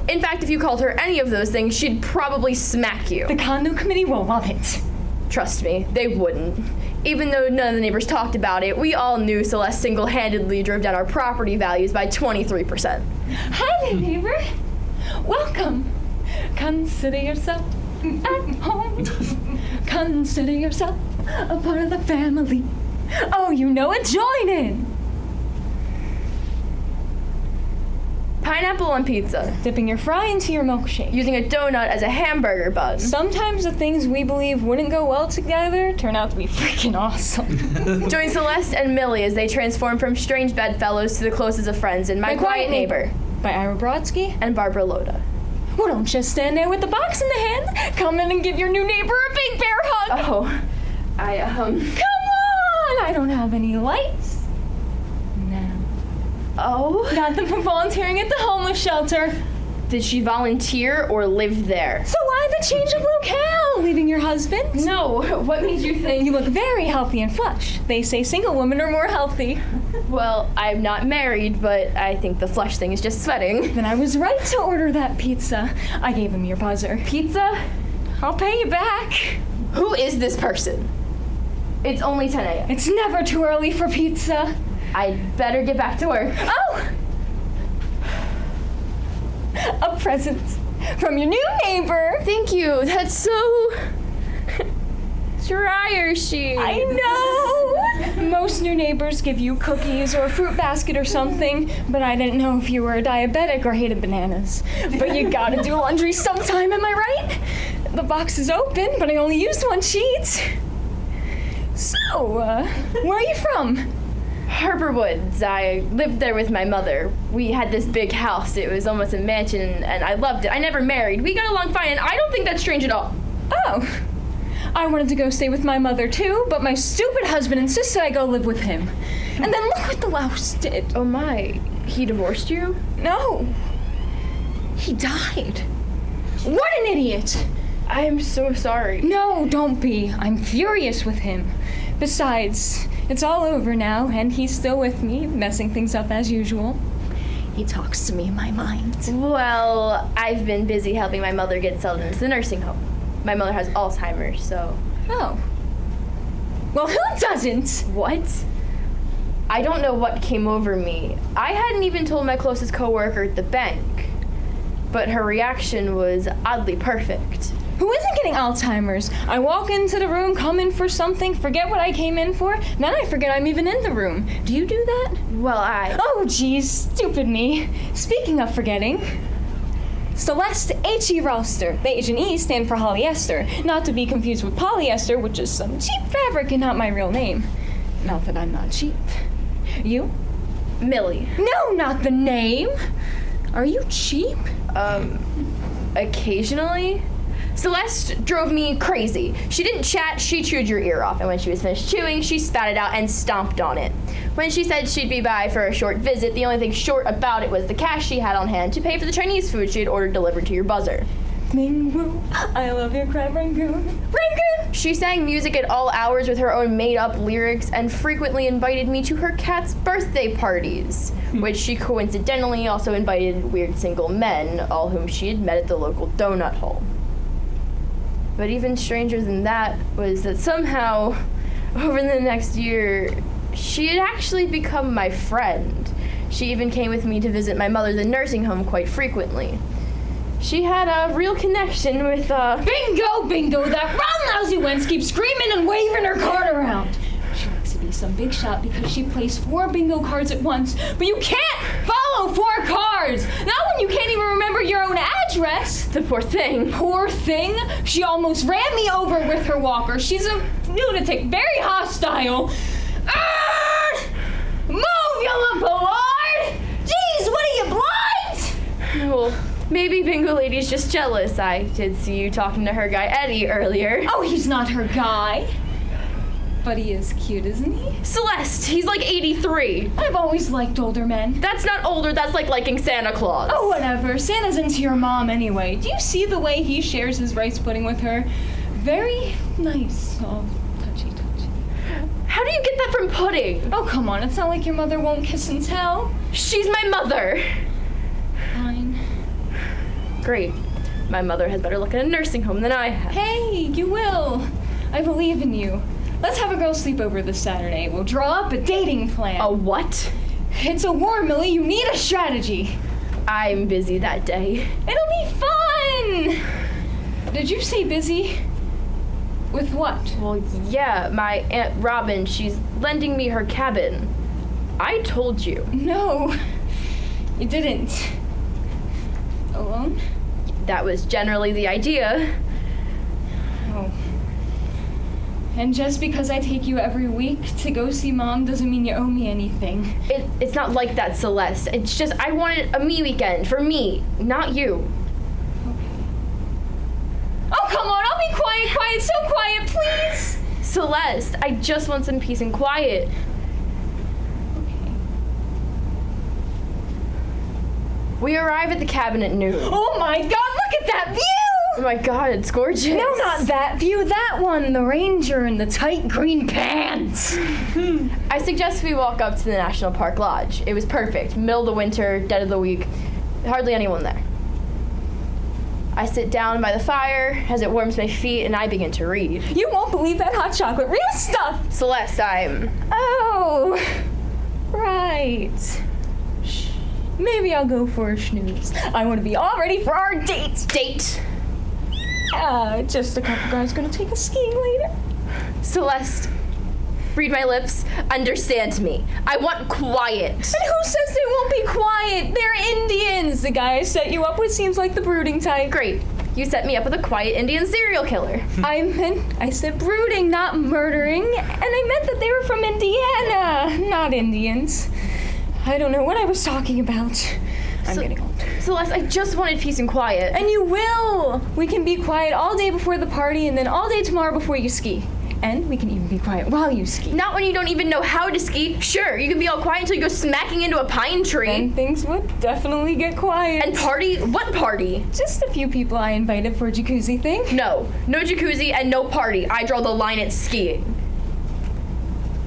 In fact, if you called her any of those things, she'd probably smack you. The condo committee will love it. Trust me, they wouldn't. Even though none of the neighbors talked about it, we all knew Celeste single-handedly drove down our property values by 23%. Hi there, neighbor. Welcome. Consider yourself at home. Consider yourself a part of the family. Oh, you know it, join in. Pineapple on pizza. Dipping your fry into your milkshake. Using a donut as a hamburger bun. Sometimes the things we believe wouldn't go well together turn out to be freaking awesome. Join Celeste and Millie as they transform from strange bedfellows to the closest of friends in My Quiet Neighbor. By Ira Brodsky. And Barbara Loda. Well, don't just stand there with the box in the hand. Come in and give your new neighbor a big bear hug. Oh, Come on! I don't have any lights. No. Oh? Got them from volunteering at the homeless shelter. Did she volunteer or live there? So why the change of locale? Leaving your husband? No, what made you think? You look very healthy and flush. They say single women are more healthy. Well, I'm not married, but I think the flush thing is just sweating. Then I was right to order that pizza. I gave him your buzzer. Pizza? I'll pay you back. Who is this person? It's only 10 a.m. It's never too early for pizza. I'd better get back to work. Oh! A present from your new neighbor. Thank you. That's so dryer sheet. I know. Most new neighbors give you cookies or a fruit basket or something, but I didn't know if you were a diabetic or hated bananas. But you gotta do laundry sometime, am I right? The box is open, but I only used one sheet. So, where are you from? Harper Woods. I lived there with my mother. We had this big house. It was almost a mansion, and I loved it. I never married. We got along fine, and I don't think that's strange at all. Oh. I wanted to go stay with my mother too, but my stupid husband insisted I go live with him. And then look what the louse did. Oh my, he divorced you? No. He died. What an idiot. I'm so sorry. No, don't be. I'm furious with him. Besides, it's all over now, and he's still with me, messing things up as usual. He talks to me in my mind. Well, I've been busy helping my mother get settled into the nursing home. My mother has Alzheimer's, so... Oh. Well, who doesn't? What? I don't know what came over me. I hadn't even told my closest coworker at the bank. But her reaction was oddly perfect. Who isn't getting Alzheimer's? I walk into the room, come in for something, forget what I came in for, then I forget I'm even in the room. Do you do that? Well, Oh, geez, stupid me. Speaking of forgetting, Celeste H.E. Roster. The H and E stand for polyester, not to be confused with polyester, which is some cheap fabric and not my real name. Not that I'm not cheap. You? Millie. No, not the name. Are you cheap? Occasionally. Celeste drove me crazy. She didn't chat, she chewed your ear off, and when she was finished chewing, she spat it out and stomped on it. When she said she'd be by for a short visit, the only thing short about it was the cash she had on hand to pay for the Chinese food she had ordered delivered to your buzzer. Mingwu, I love your crab rangoon. Rangoon! She sang music at all hours with her own made-up lyrics and frequently invited me to her cat's birthday parties, which she coincidentally also invited weird single men, all whom she had met at the local donut hole. But even stranger than that was that somehow, over the next year, she had actually become my friend. She even came with me to visit my mother at the nursing home quite frequently. She had a real connection with, Bingo, bingo! That round lousy wench keeps screaming and waving her card around. She likes to be some big shot because she plays 4 bingo cards at once, but you can't follow 4 cards! Not when you can't even remember your own address! the poor thing. Poor thing! She almost ran me over with her walker. She's a lunatic, very hostile. Move, you little lord! Jeez, what are you, blind? Well, maybe Bingo Lady's just jealous. I did see you talking to her guy Eddie earlier. Oh, he's not her guy. But he is cute, isn't he? Celeste, he's like 83. I've always liked older men. That's not older, that's like liking Santa Claus. Oh, whatever. Santa's into your mom anyway. Do you see the way he shares his rice pudding with her? Very nice. Oh, touchy. How do you get that from pudding? Oh, come on. It's not like your mother won't kiss and tell. She's my mother. Fine. Great. My mother has better luck in a nursing home than I have. Hey, you will. I believe in you. Let's have a girls' sleepover this Saturday. We'll draw up a dating plan. A what? It's a war, Millie. You need a strategy. I'm busy that day. It'll be fun. Did you say busy? With what? Well, yeah, my Aunt Robin, she's lending me her cabin. I told you. No, you didn't. Alone? That was generally the idea. Oh. And just because I take you every week to go see Mom doesn't mean you owe me anything. It's not like that, Celeste. It's just I wanted a me weekend for me, not you. Oh, come on, I'll be quiet, so quiet, please. Celeste, I just want some peace and quiet. Okay. We arrive at the cabin at noon. Oh my God, look at that view! Oh my God, it's gorgeous. No, not that view, that one, the ranger in the tight green pants. I suggest we walk up to the National Park Lodge. It was perfect. Middle of the winter, dead of the week. Hardly anyone there. I sit down by the fire as it warms my feet and I begin to read. You won't believe that hot chocolate, real stuff. Celeste, I'm... Oh, right. Shh. Maybe I'll go for a snooze. I want to be all ready for our date. Date. Just a couple guys gonna take us skiing later. Celeste, read my lips. Understand me. I want quiet. And who says they won't be quiet? They're Indians. The guy I set you up with seems like the brooding type. Great. You set me up with a quiet Indian serial killer. I said brooding, not murdering. And I meant that they were from Indiana, not Indians. I don't know what I was talking about. I'm getting old. Celeste, I just wanted peace and quiet. And you will! We can be quiet all day before the party and then all day tomorrow before you ski. And we can even be quiet while you ski. Not when you don't even know how to ski. Sure, you can be all quiet until you go smacking into a pine tree. Then things would definitely get quiet. And party? What party? Just a few people I invited for a jacuzzi thing. No jacuzzi and no party. I draw the line at skiing.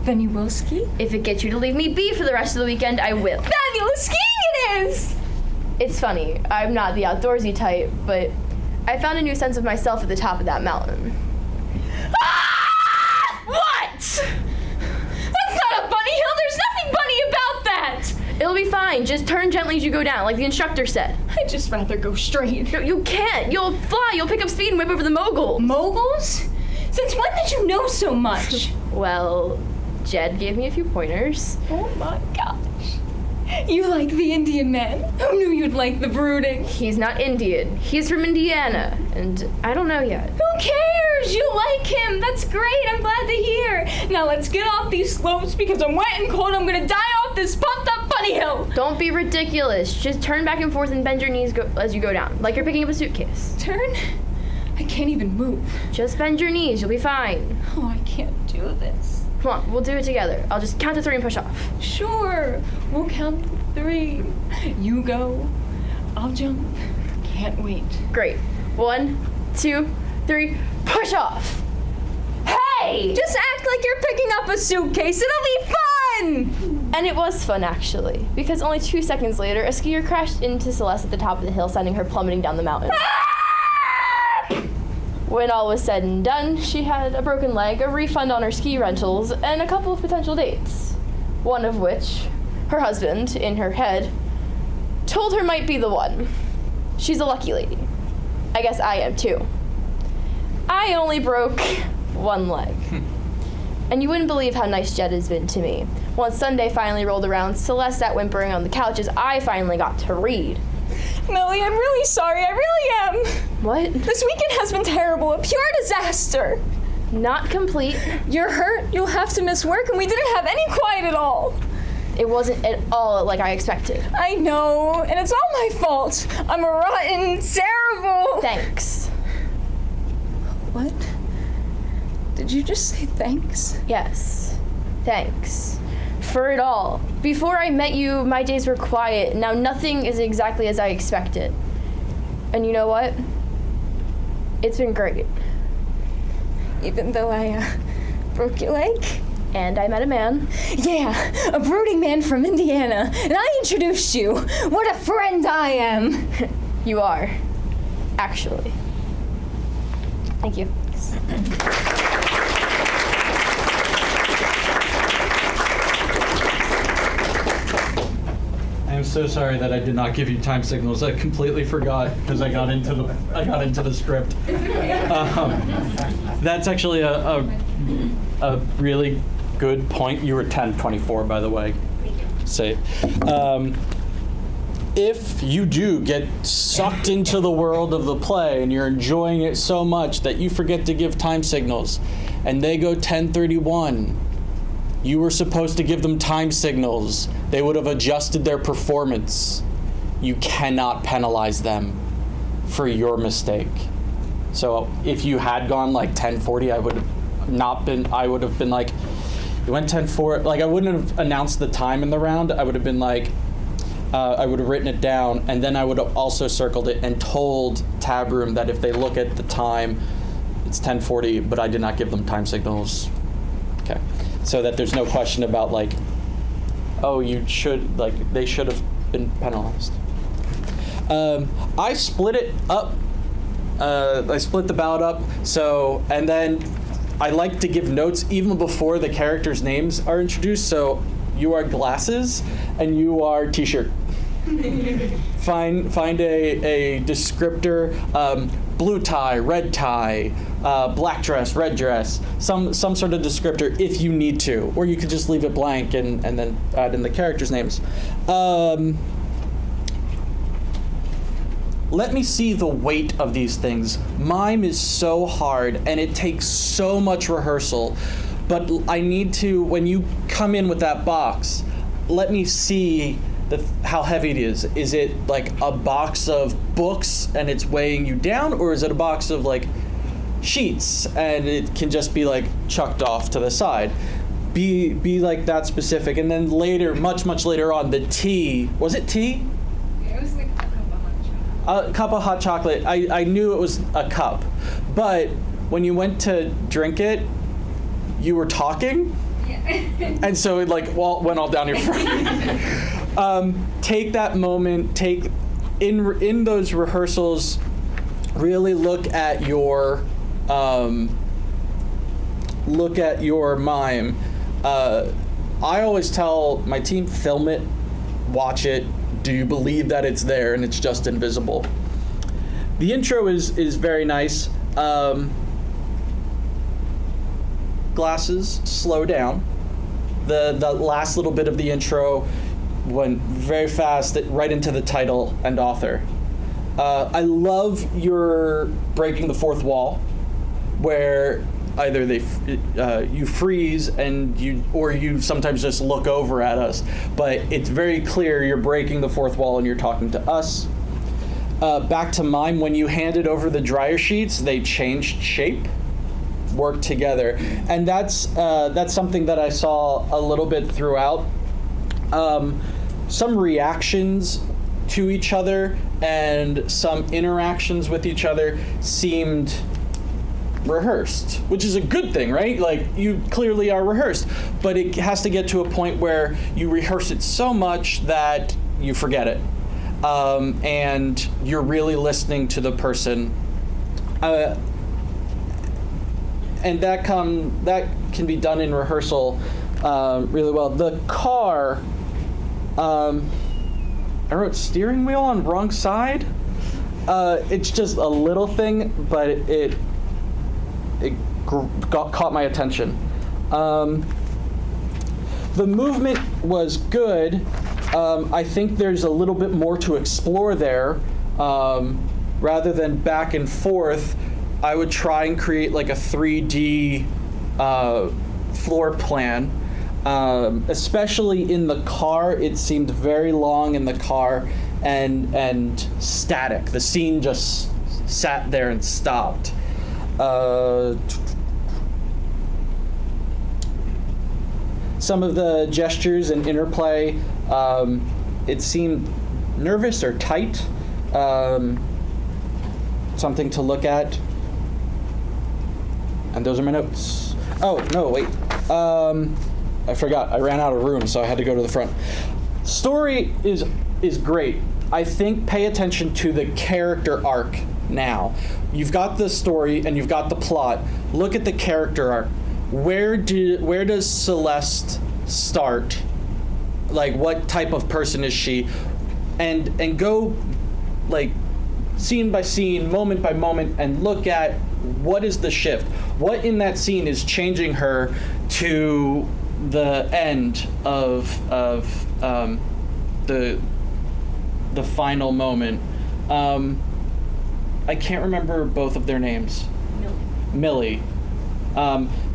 Then you will ski? If it gets you to leave me be for the rest of the weekend, I will. Fabulous skiing it is! It's funny, I'm not the outdoorsy type, but I found a new sense of myself at the top of that mountain. Ah! What? That's not a bunny hill. There's nothing bunny about that. It'll be fine. Just turn gently as you go down, like the instructor said. I'd just rather go straight. No, you can't. You'll fly. You'll pick up speed and whip over the mogul. Moguls? Since when did you know so much? Well, Jed gave me a few pointers. Oh my gosh. You like the Indian man? Who knew you'd like the brooding? He's not Indian. He's from Indiana, and I don't know yet. Who cares? You like him. That's great. I'm glad to hear. Now let's get off these slopes because I'm wet and cold. I'm gonna die off this pumped up bunny hill. Don't be ridiculous. Just turn back and forth and bend your knees as you go down, like you're picking up a suitcase. Turn? I can't even move. Just bend your knees. You'll be fine. Oh, I can't do this. Come on, we'll do it together. I'll just count to 3 and push off. Sure. We'll count 3. You go. I'll jump. Can't wait. Great. 1, 2, 3, push off. Hey! Just act like you're picking up a suitcase. It'll be fun! And it was fun, actually, because only 2 seconds later, a skier crashed into Celeste at the top of the hill, sending her plummeting down the mountain. When all was said and done, she had a broken leg, a refund on her ski rentals, and a couple of potential dates. One of which, her husband, in her head, told her might be the one. She's a lucky lady. I guess I am too. I only broke 1 leg. And you wouldn't believe how nice Jed has been to me. Once Sunday finally rolled around, Celeste sat whimpering on the couch as I finally got to read. Millie, I'm really sorry. I really am. What? This weekend has been terrible. A pure disaster. Not complete. You're hurt. You'll have to miss work, and we didn't have any quiet at all. It wasn't at all like I expected. I know, and it's all my fault. I'm a rotten, terrible. Thanks. What? Did you just say thanks? Yes. Thanks. For it all. Before I met you, my days were quiet. Now nothing is exactly as I expected. And you know what? It's been great. Even though I broke your leg? And I met a man. Yeah, a brooding man from Indiana. And I introduced you. What a friend I am. You are. Actually. Thank you. I am so sorry that I did not give you time signals. I completely forgot because I got into the script. That's actually a really good point. You were 1024, by the way. Say, if you do get sucked into the world of the play and you're enjoying it so much that you forget to give time signals, and they go 1031, you were supposed to give them time signals. They would have adjusted their performance. You cannot penalize them for your mistake. So if you had gone like 1040, I would have been like, you went 10-4. Like, I wouldn't have announced the time in the round. I would have been like, I would have written it down, and then I would have also circled it and told Tab Room that if they look at the time, it's 10:40, but I did not give them time signals. Okay, so that there's no question about like, oh, they should have been penalized. I split it up. I split the ballot up. So, and then I like to give notes even before the characters' names are introduced. So you are glasses and you are t-shirt. Find a descriptor, blue tie, red tie, black dress, red dress, some sort of descriptor if you need to, or you could just leave it blank and then add in the characters' names. Let me see the weight of these things. Mime is so hard and it takes so much rehearsal, but I need to, when you come in with that box, let me see how heavy it is. Is it like a box of books and it's weighing you down, or is it a box of like sheets and it can just be like chucked off to the side? Be like that specific. And then later, much later on, the tea, was it tea? It was like a cup of hot chocolate. A cup of hot chocolate. I knew it was a cup, but when you went to drink it, you were talking, Yeah. and so it like went all down your front. Take that moment. Take in those rehearsals. Really look at your mime. I always tell my team, film it, watch it. Do you believe that it's there and it's just invisible? The intro is very nice. Glasses, slow down. The last little bit of the intro went very fast, right into the title and author. I love your breaking the fourth wall, where either you freeze and you sometimes just look over at us, but it's very clear you're breaking the fourth wall and you're talking to us. Back to mime, when you handed over the dryer sheets, they changed shape, worked together, and that's something that I saw a little bit throughout. Some reactions to each other and some interactions with each other seemed rehearsed, which is a good thing, right? Like, you clearly are rehearsed, but it has to get to a point where you rehearse it so much that you forget it, and you're really listening to the person, and that can be done in rehearsal really well. The car, I wrote steering wheel on wrong side. It's just a little thing, but it caught my attention. The movement was good. I think there's a little bit more to explore there. Rather than back and forth, I would try and create like a 3D floor plan. Especially in the car, it seemed very long in the car and static. The scene just sat there and stopped. Some of the gestures and interplay, it seemed nervous or tight. Something to look at. And those are my notes. Oh, no, wait. I forgot. I ran out of room, so I had to go to the front. Story is great. I think pay attention to the character arc now. You've got the story and you've got the plot. Look at the character arc. Where does Celeste start? Like, what type of person is she? And go like scene by scene, moment by moment, and look at what is the shift? What in that scene is changing her to the end of the final moment? I can't remember both of their names. Millie.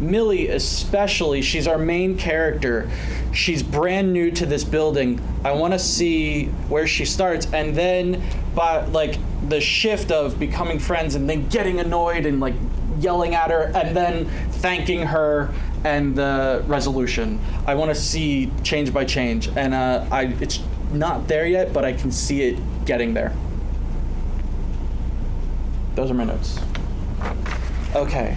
Millie especially, she's our main character. She's brand new to this building. I want to see where she starts, and then by like the shift of becoming friends and then getting annoyed and like yelling at her and then thanking her and the resolution. I want to see change by change, and it's not there yet, but I can see it getting there. Those are my notes. Okay.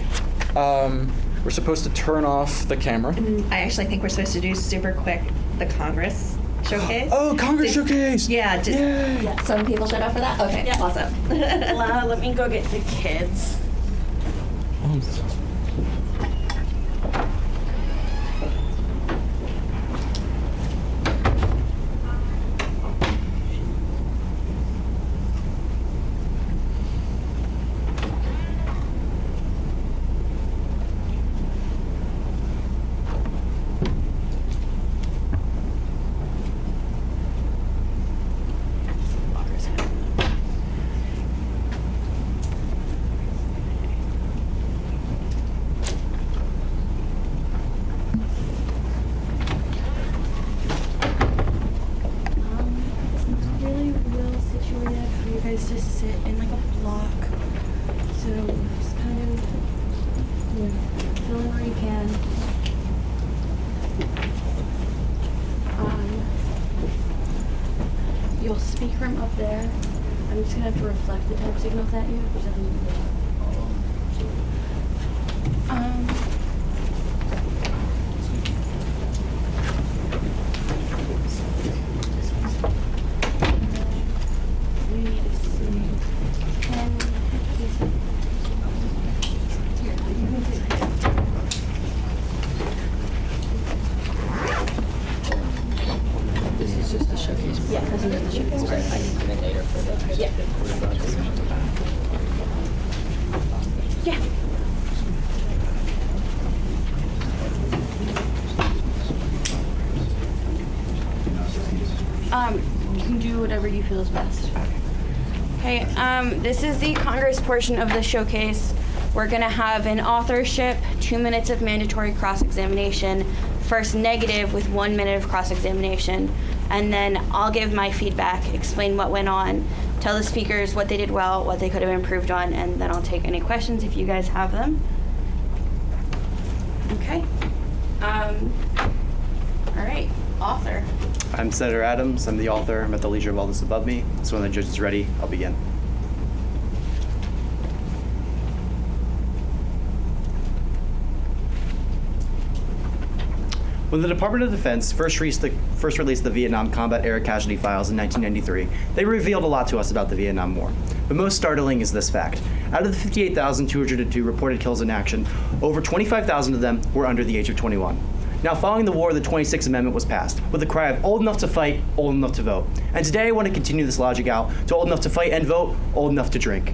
We're supposed to turn off the camera. I actually think we're supposed to do super quick the Congress showcase. Oh, Congress showcase! Yeah, just Some people showed up for that? Okay, Yeah. awesome. let me go get the kids. Really well situated for you guys to sit in like a block. So just kind of, fill in where you can. You'll speak from up there. I'm just gonna have to reflect the type signals at you. You need to see 10 pieces. Here, you can sit. This is just the showcase. Yeah, this is the showcase part. I can come in later for the. Yeah. Yeah. You can do whatever you feel is best. Okay, this is the Congress portion of the showcase. We're gonna have an authorship, 2 minutes of mandatory cross-examination, first negative with 1 minute of cross-examination, and then I'll give my feedback, explain what went on, tell the speakers what they did well, what they could have improved on, and then I'll take any questions if you guys have them. Okay. All right, author. I'm Senator Adams. I'm the author. I'm at the leisure of all this above me. So when the judge is ready, I'll begin. When the Department of Defense first released the Vietnam Combat Era Casualty Files in 1993, they revealed a lot to us about the Vietnam War. But most startling is this fact. Out of the 58,202 reported kills in action, over 25,000 of them were under the age of 21. Now, following the war, the 26th Amendment was passed, with the cry of old enough to fight, old enough to vote. And today I want to continue this logic out to old enough to fight and vote, old enough to drink.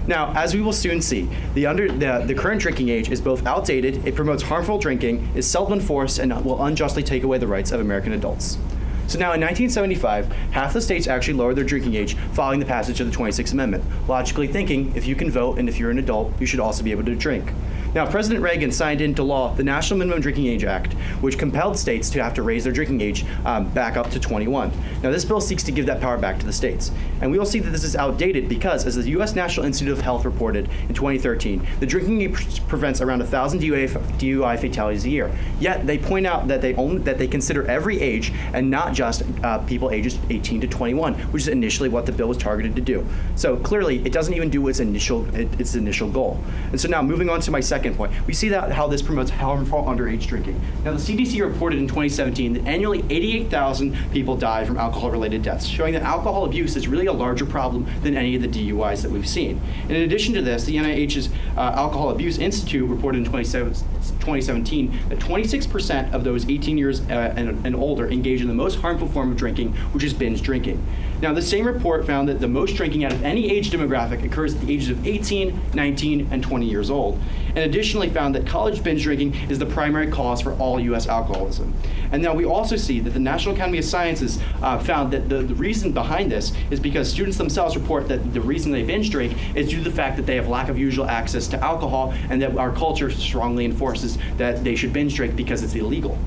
Now, as we will soon see, the current drinking age is both outdated, it promotes harmful drinking, is self-enforced, and will unjustly take away the rights of American adults. So now in 1975, half the states actually lowered their drinking age following the passage of the 26th Amendment, logically thinking if you can vote and if you're an adult, you should also be able to drink. Now, President Reagan signed into law the National Minimum Drinking Age Act, which compelled states to have to raise their drinking age back up to 21. Now, this bill seeks to give that power back to the states. And we will see that this is outdated because, as the U.S. National Institute of Health reported in 2013, the drinking age prevents around 1,000 DUI fatalities a year. Yet, they point out that they consider every age and not just people ages 18 to 21, which is initially what the bill was targeted to do. So clearly, it doesn't even do its initial goal. And so now, moving on to my second point, we see that how this promotes harmful underage drinking. Now, the CDC reported in 2017 that annually 88,000 people die from alcohol-related deaths, showing that alcohol abuse is really a larger problem than any of the DUIs that we've seen. And in addition to this, the NIH's Alcohol Abuse Institute reported in 2017 2017 that 26% of those 18 years and older engage in the most harmful form of drinking, which is binge drinking. Now, the same report found that the most drinking out of any age demographic occurs at the ages of 18, 19, and 20 years old, and additionally found that college binge drinking is the primary cause for all U.S. alcoholism. And now we also see that the National Academy of Sciences found that the reason behind this is because students themselves report that the reason they binge drink is due to the fact that they have lack of usual access to alcohol, and that our culture strongly enforces that they should binge drink because it's illegal.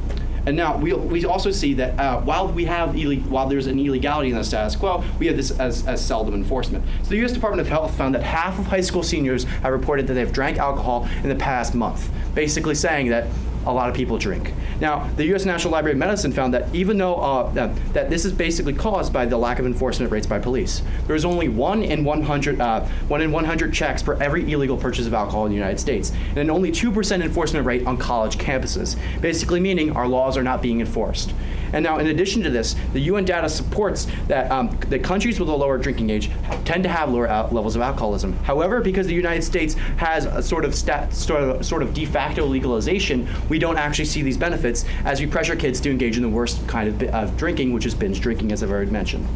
And now we also see that while there's an illegality in the status quo, we have this as seldom enforcement. So the U.S. Department of Health found that half of high school seniors have reported that they've drank alcohol in the past month, basically saying that a lot of people drink. Now, the U.S. National Library of Medicine found that even though that this is basically caused by the lack of enforcement rates by police, there is only 1 in 100 checks for every illegal purchase of alcohol in the United States, and an only 2% enforcement rate on college campuses, basically meaning our laws are not being enforced. And now, in addition to this, the UN data supports that the countries with a lower drinking age tend to have lower levels of alcoholism. However, because the United States has a sort of de facto legalization, we don't actually see these benefits as we pressure kids to engage in the worst kind of drinking, which is binge drinking, as I've already mentioned.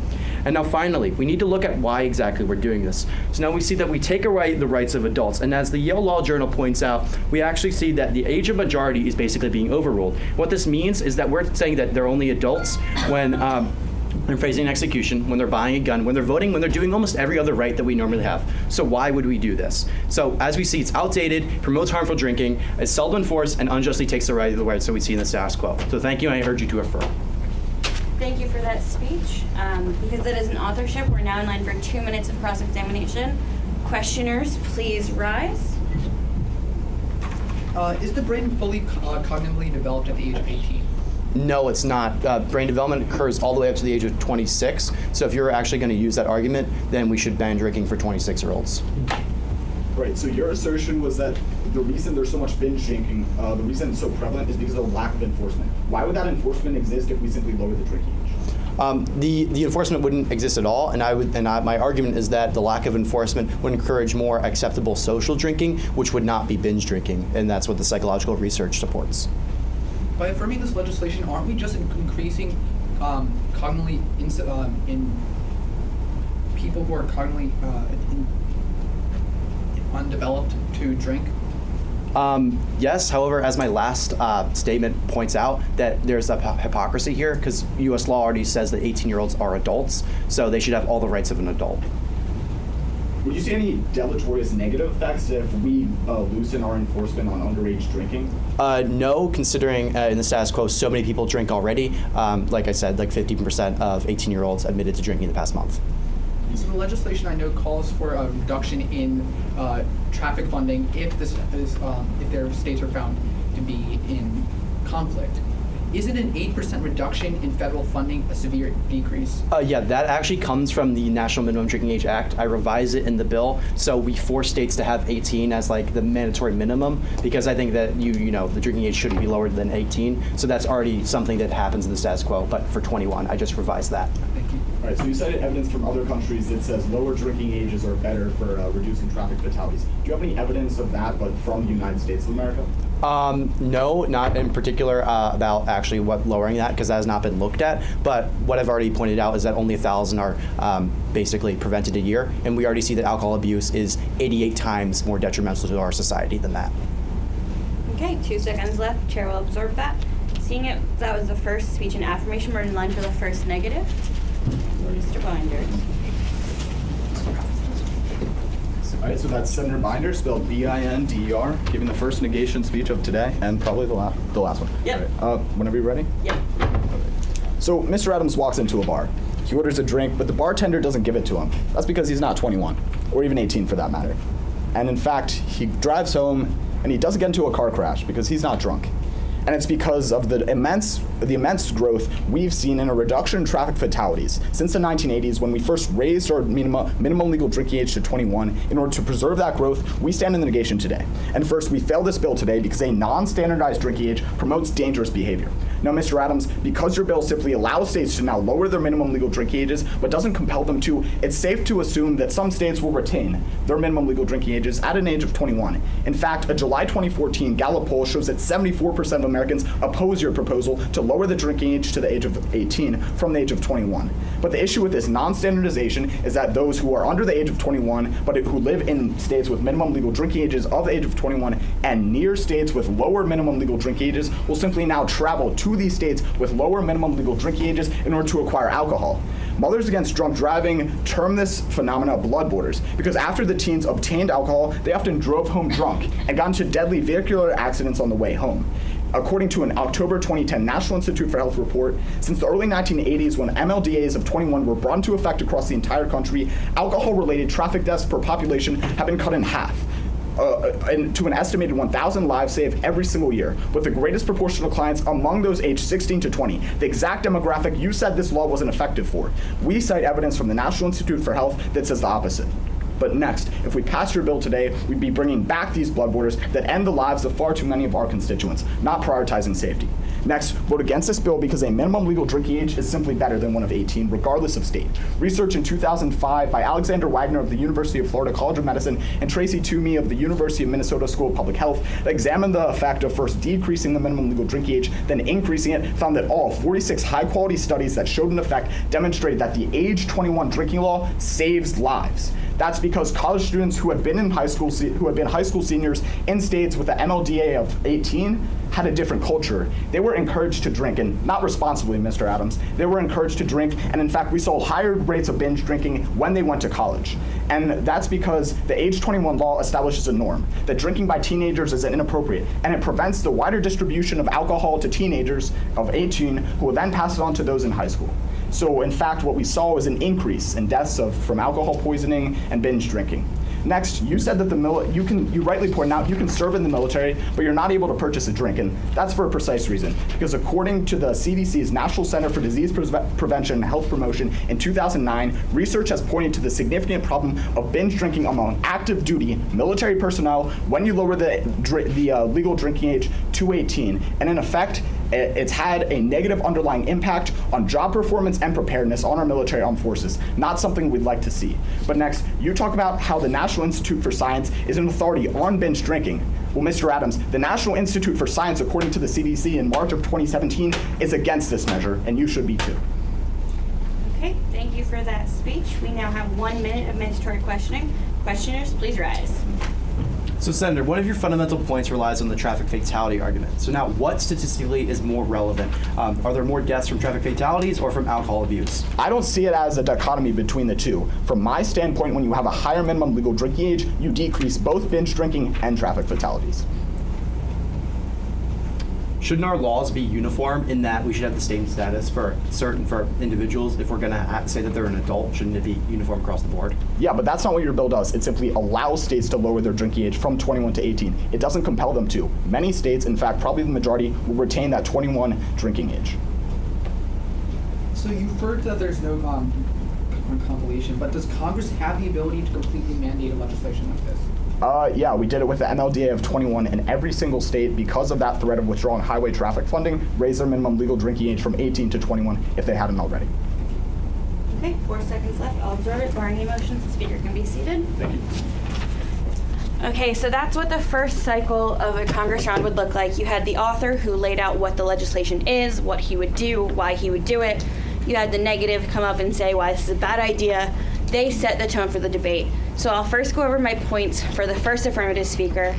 And now finally, we need to look at why exactly we're doing this. So now we see that we take away the rights of adults, and as the Yale Law Journal points out, we actually see that the age of majority is basically being overruled. What this means is that we're saying that they're only adults when they're facing execution, when they're buying a gun, when they're voting, when they're doing almost every other right that we normally have. So why would we do this? So as we see, it's outdated, promotes harmful drinking, it's seldom enforced, and unjustly takes the rights that we see in the status quo. So thank you, and I urge you to affirm. Thank you for that speech. Because it is an authorship, we're now in line for 2 minutes of cross-examination. Questioners, please rise. Is the brain fully cognitively developed at the age of 18? No, it's not. Brain development occurs all the way up to the age of 26. So if you're actually going to use that argument, then we should ban drinking for 26-year-olds. Right, so your assertion was that the reason there's so much binge drinking, the reason it's so prevalent is because of the lack of enforcement. Why would that enforcement exist if we simply lower the drinking age? The enforcement wouldn't exist at all, and my argument is that the lack of enforcement would encourage more acceptable social drinking, which would not be binge drinking, and that's what the psychological research supports. By affirming this legislation, aren't we just increasing cognitively in people who are cognitively undeveloped to drink? Yes, however, as my last statement points out, that there's a hypocrisy here, because U.S. law already says that 18-year-olds are adults, so they should have all the rights of an adult. Would you see any deleterious negative effects if we loosen our enforcement on underage drinking? No, considering in the status quo, so many people drink already. Like I said, like 50% of 18-year-olds admitted to drinking in the past month. So the legislation I know calls for a reduction in traffic funding if if their states are found to be in conflict. Isn't an 8% reduction in federal funding a severe decrease? Yeah, that actually comes from the National Minimum Drinking Age Act. I revised it in the bill, so we force states to have 18 as like the mandatory minimum, because I think that the drinking age shouldn't be lower than 18. So that's already something that happens in the status quo. But for 21, I just revised that. Thank you. All right, so you cited evidence from other countries that says lower drinking ages are better for reducing traffic fatalities. Do you have any evidence of that, but from the United States of America? No, not in particular about actually what lowering that, because that has not been looked at. But what I've already pointed out is that only 1,000 are basically prevented a year, and we already see that alcohol abuse is 88 times more detrimental to our society than that. Okay, 2 seconds left. Chair will absorb that. Seeing it, that was the first speech and affirmation. We're in line for the first negative. Mr. Binder. All right, so that's Senator Binder, spelled B-I-N-D-E-R, giving the first negation speech of today, and probably the last one. Yep. All right, whenever you're ready? Yep. So Mr. Adams walks into a bar. He orders a drink, but the bartender doesn't give it to him. That's because he's not 21, or even 18 for that matter. And in fact, he drives home, and he doesn't get into a car crash because he's not drunk. And it's because of the immense growth we've seen in a reduction in traffic fatalities since the 1980s, when we first raised our minimum legal drinking age to 21. In order to preserve that growth, we stand in the negation today. And first, we failed this bill today because a non-standardized drinking age promotes dangerous behavior. Now, Mr. Adams, because your bill simply allows states to now lower their minimum legal drinking ages, but doesn't compel them to, it's safe to assume that some states will retain their minimum legal drinking ages at an age of 21. In fact, a July 2014 Gallup poll shows that 74% of Americans oppose your proposal to lower the drinking age to the age of 18 from the age of 21. But the issue with this non-standardization is that those who are under the age of 21, but who live in states with minimum legal drinking ages of the age of 21 and near states with lower minimum legal drinking ages will simply now travel to these states with lower minimum legal drinking ages in order to acquire alcohol. Mothers Against Drunk Driving term this phenomena blood borders, because after the teens obtained alcohol, they often drove home drunk and got into deadly vehicular accidents on the way home. According to an October 2010 National Institute for Health report, since the early 1980s, when MLDAs of 21 were brought into effect across the entire country, alcohol-related traffic deaths per population have been cut in half. To an estimated 1,000 lives saved every single year, with the greatest proportion of clients among those aged 16 to 20, the exact demographic you said this law wasn't effective for. We cite evidence from the National Institute for Health that says the opposite. But next, if we pass your bill today, we'd be bringing back these blood borders that end the lives of far too many of our constituents, not prioritizing safety. Next, vote against this bill because a minimum legal drinking age is simply better than one of 18, regardless of state. Research in 2005 by Alexander Wagner of the University of Florida College of Medicine and Tracy Toomey of the University of Minnesota School of Public Health examined the effect of first decreasing the minimum legal drinking age, then increasing it, found that all 46 high-quality studies that showed an effect demonstrated that the age 21 drinking law saves lives. That's because college students who had been high school seniors in states with the MLDA of 18 had a different culture. They were encouraged to drink, and not responsibly, Mr. Adams. They were encouraged to drink, and in fact, we saw higher rates of binge drinking when they went to college. And that's because the age 21 law establishes a norm that drinking by teenagers is inappropriate, and it prevents the wider distribution of alcohol to teenagers of 18 who will then pass it on to those in high school. So in fact, what we saw was an increase in deaths from alcohol poisoning and binge drinking. Next, you said that you rightly pointed out you can serve in the military, but you're not able to purchase a drink, and that's for a precise reason. Because according to the CDC's National Center for Disease Prevention and Health Promotion in 2009, research has pointed to the significant problem of binge drinking among active duty military personnel when you lower the legal drinking age to 18, and in effect, it's had a negative underlying impact on job performance and preparedness on our military armed forces, not something we'd like to see. But next, you talk about how the National Institute for Science is an authority on binge drinking. Well, Mr. Adams, the National Institute for Science, according to the CDC in March of 2017, is against this measure, and you should be too. Okay, thank you for that speech. We now have 1 minute of mandatory questioning. Questioners, please rise. So, Senator, one of your fundamental points relies on the traffic fatality argument. So now, what statistically is more relevant? Are there more deaths from traffic fatalities or from alcohol abuse? I don't see it as a dichotomy between the two. From my standpoint, when you have a higher minimum legal drinking age, you decrease both binge drinking and traffic fatalities. Shouldn't our laws be uniform in that we should have the same status for individuals? If we're going to say that they're an adult, shouldn't it be uniform across the board? Yeah, but that's not what your bill does. It simply allows states to lower their drinking age from 21 to 18. It doesn't compel them to. Many states, in fact, probably the majority, will retain that 21 drinking age. So you've heard that there's no compilation, but does Congress have the ability to completely mandate a legislation like this? Yeah, we did it with the MLDA of 21, and every single state, because of that threat of withdrawing highway traffic funding, raised their minimum legal drinking age from 18 to 21 if they hadn't already. Okay, 4 seconds left. I'll observe it. Barring any motions, the speaker can be seated. Thank you. Okay, so that's what the first cycle of a Congress round would look like. You had the author who laid out what the legislation is, what he would do, why he would do it. You had the negative come up and say why this is a bad idea. They set the tone for the debate. So I'll first go over my points for the first affirmative speaker.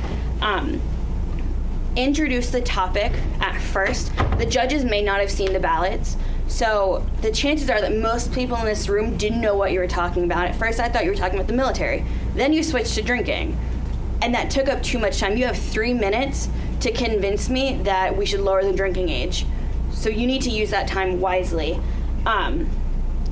Introduce the topic at first. The judges may not have seen the ballots, so the chances are that most people in this room didn't know what you were talking about. At first I thought you were talking about the military. Then you switched to drinking, and that took up too much time. You have 3 minutes to convince me that we should lower the drinking age. So you need to use that time wisely.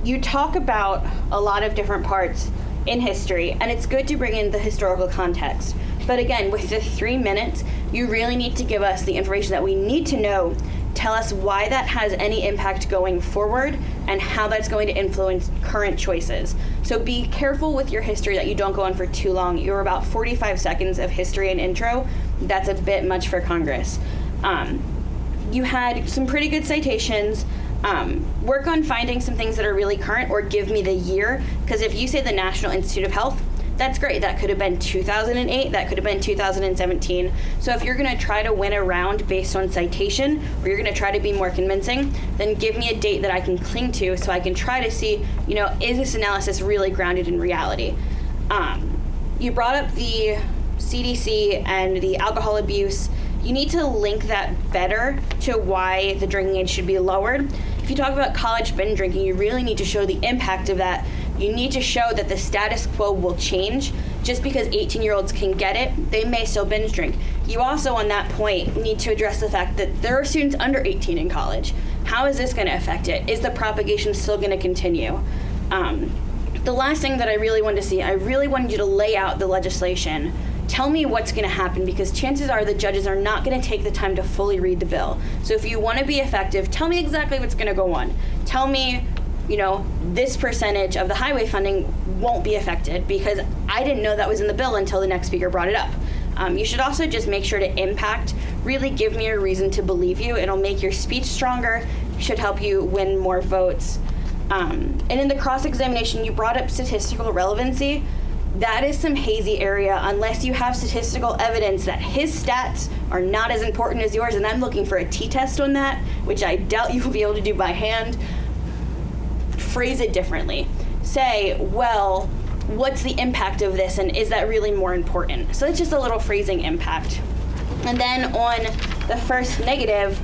You talk about a lot of different parts in history, and it's good to bring in the historical context. But again, with the 3 minutes, You really need to give us the information that we need to know. Tell us why that has any impact going forward and how that's going to influence current choices. So be careful with your history that you don't go on for too long. You're about 45 seconds of history and intro. That's a bit much for Congress. You had some pretty good citations. Work on finding some things that are really current, or give me the year, because if you say the National Institute of Health, that's great. That could have been 2008, that could have been 2017. So if you're gonna try to win a round based on citation, or you're gonna try to be more convincing, then give me a date that I can cling to so I can try to see, is this analysis really grounded in reality? You brought up the CDC and the alcohol abuse. You need to link that better to why the drinking age should be lowered. If you talk about college binge drinking, you really need to show the impact of that. You need to show that the status quo will change. Just because 18-year-olds can get it, they may still binge drink. You also, on that point, need to address the fact that there are students under 18 in college. How is this going to affect it? Is the propagation still going to continue? The last thing that I really wanted to see, I really wanted you to lay out the legislation. Tell me what's going to happen, because chances are the judges are not going to take the time to fully read the bill. So if you want to be effective, tell me exactly what's going to go on. Tell me, this percentage of the highway funding won't be affected, because I didn't know that was in the bill until the next speaker brought it up. You should also just make sure to impact, really give me a reason to believe you. It'll make your speech stronger, should help you win more votes. And in the cross-examination, you brought up statistical relevancy. That is some hazy area unless you have statistical evidence that his stats are not as important as yours, and I'm looking for a t-test on that, which I doubt you will be able to do by hand. Phrase it differently. Say, well, what's the impact of this, and is that really more important? So it's just a little phrasing impact. And then on the first negative,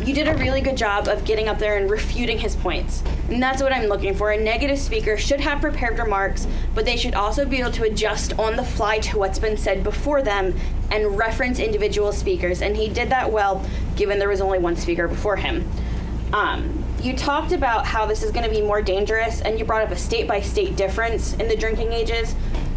you did a really good job of getting up there and refuting his points. And that's what I'm looking for. A negative speaker should have prepared remarks, but they should also be able to adjust on the fly to what's been said before them and reference individual speakers. And he did that well, given there was only one speaker before him. You talked about how this is going to be more dangerous, and you brought up a state-by-state difference in the drinking ages.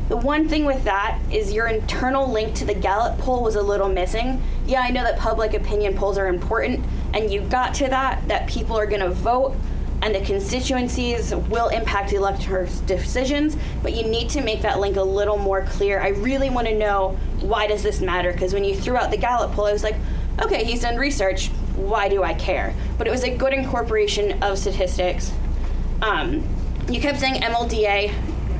The one thing with that is your internal link to the Gallup poll was a little missing. Yeah, I know that public opinion polls are important, and you got to that people are going to vote, and the constituencies will impact the electors' decisions, but you need to make that link a little more clear. I really want to know, why does this matter? Because when you threw out the Gallup poll, I was like, okay, he's done research, why do I care? But it was a good incorporation of statistics. You kept saying MLDA.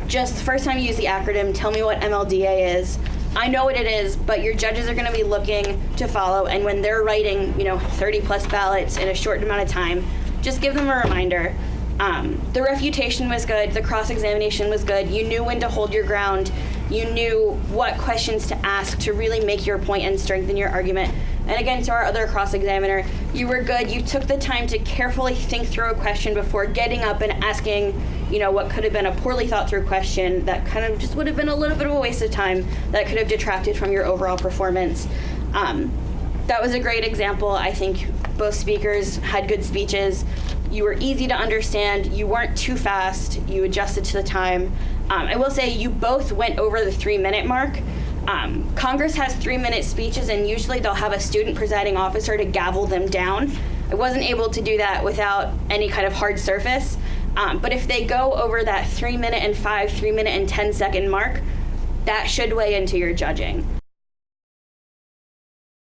Just the first time you use the acronym, tell me what MLDA is. I know what it is, but your judges are going to be looking to follow, and when they're writing, 30 plus ballots in a short amount of time, just give them a reminder. The refutation was good, the cross-examination was good, you knew when to hold your ground, you knew what questions to ask to really make your point and strengthen your argument. And again, to our other cross-examiner, you were good. You took the time to carefully think through a question before getting up and asking, what could have been a poorly thought through question that kind of just would have been a little bit of a waste of time that could have detracted from your overall performance. That was a great example. I think both speakers had good speeches. You were easy to understand. You weren't too fast. You adjusted to the time. I will say you both went over the 3-minute mark. Congress has 3-minute speeches, and usually they'll have a student presiding officer to gavel them down. I wasn't able to do that without any kind of hard surface. But if they go over that 3-minute and 5, 3-minute and 10-second mark, that should weigh into your judging.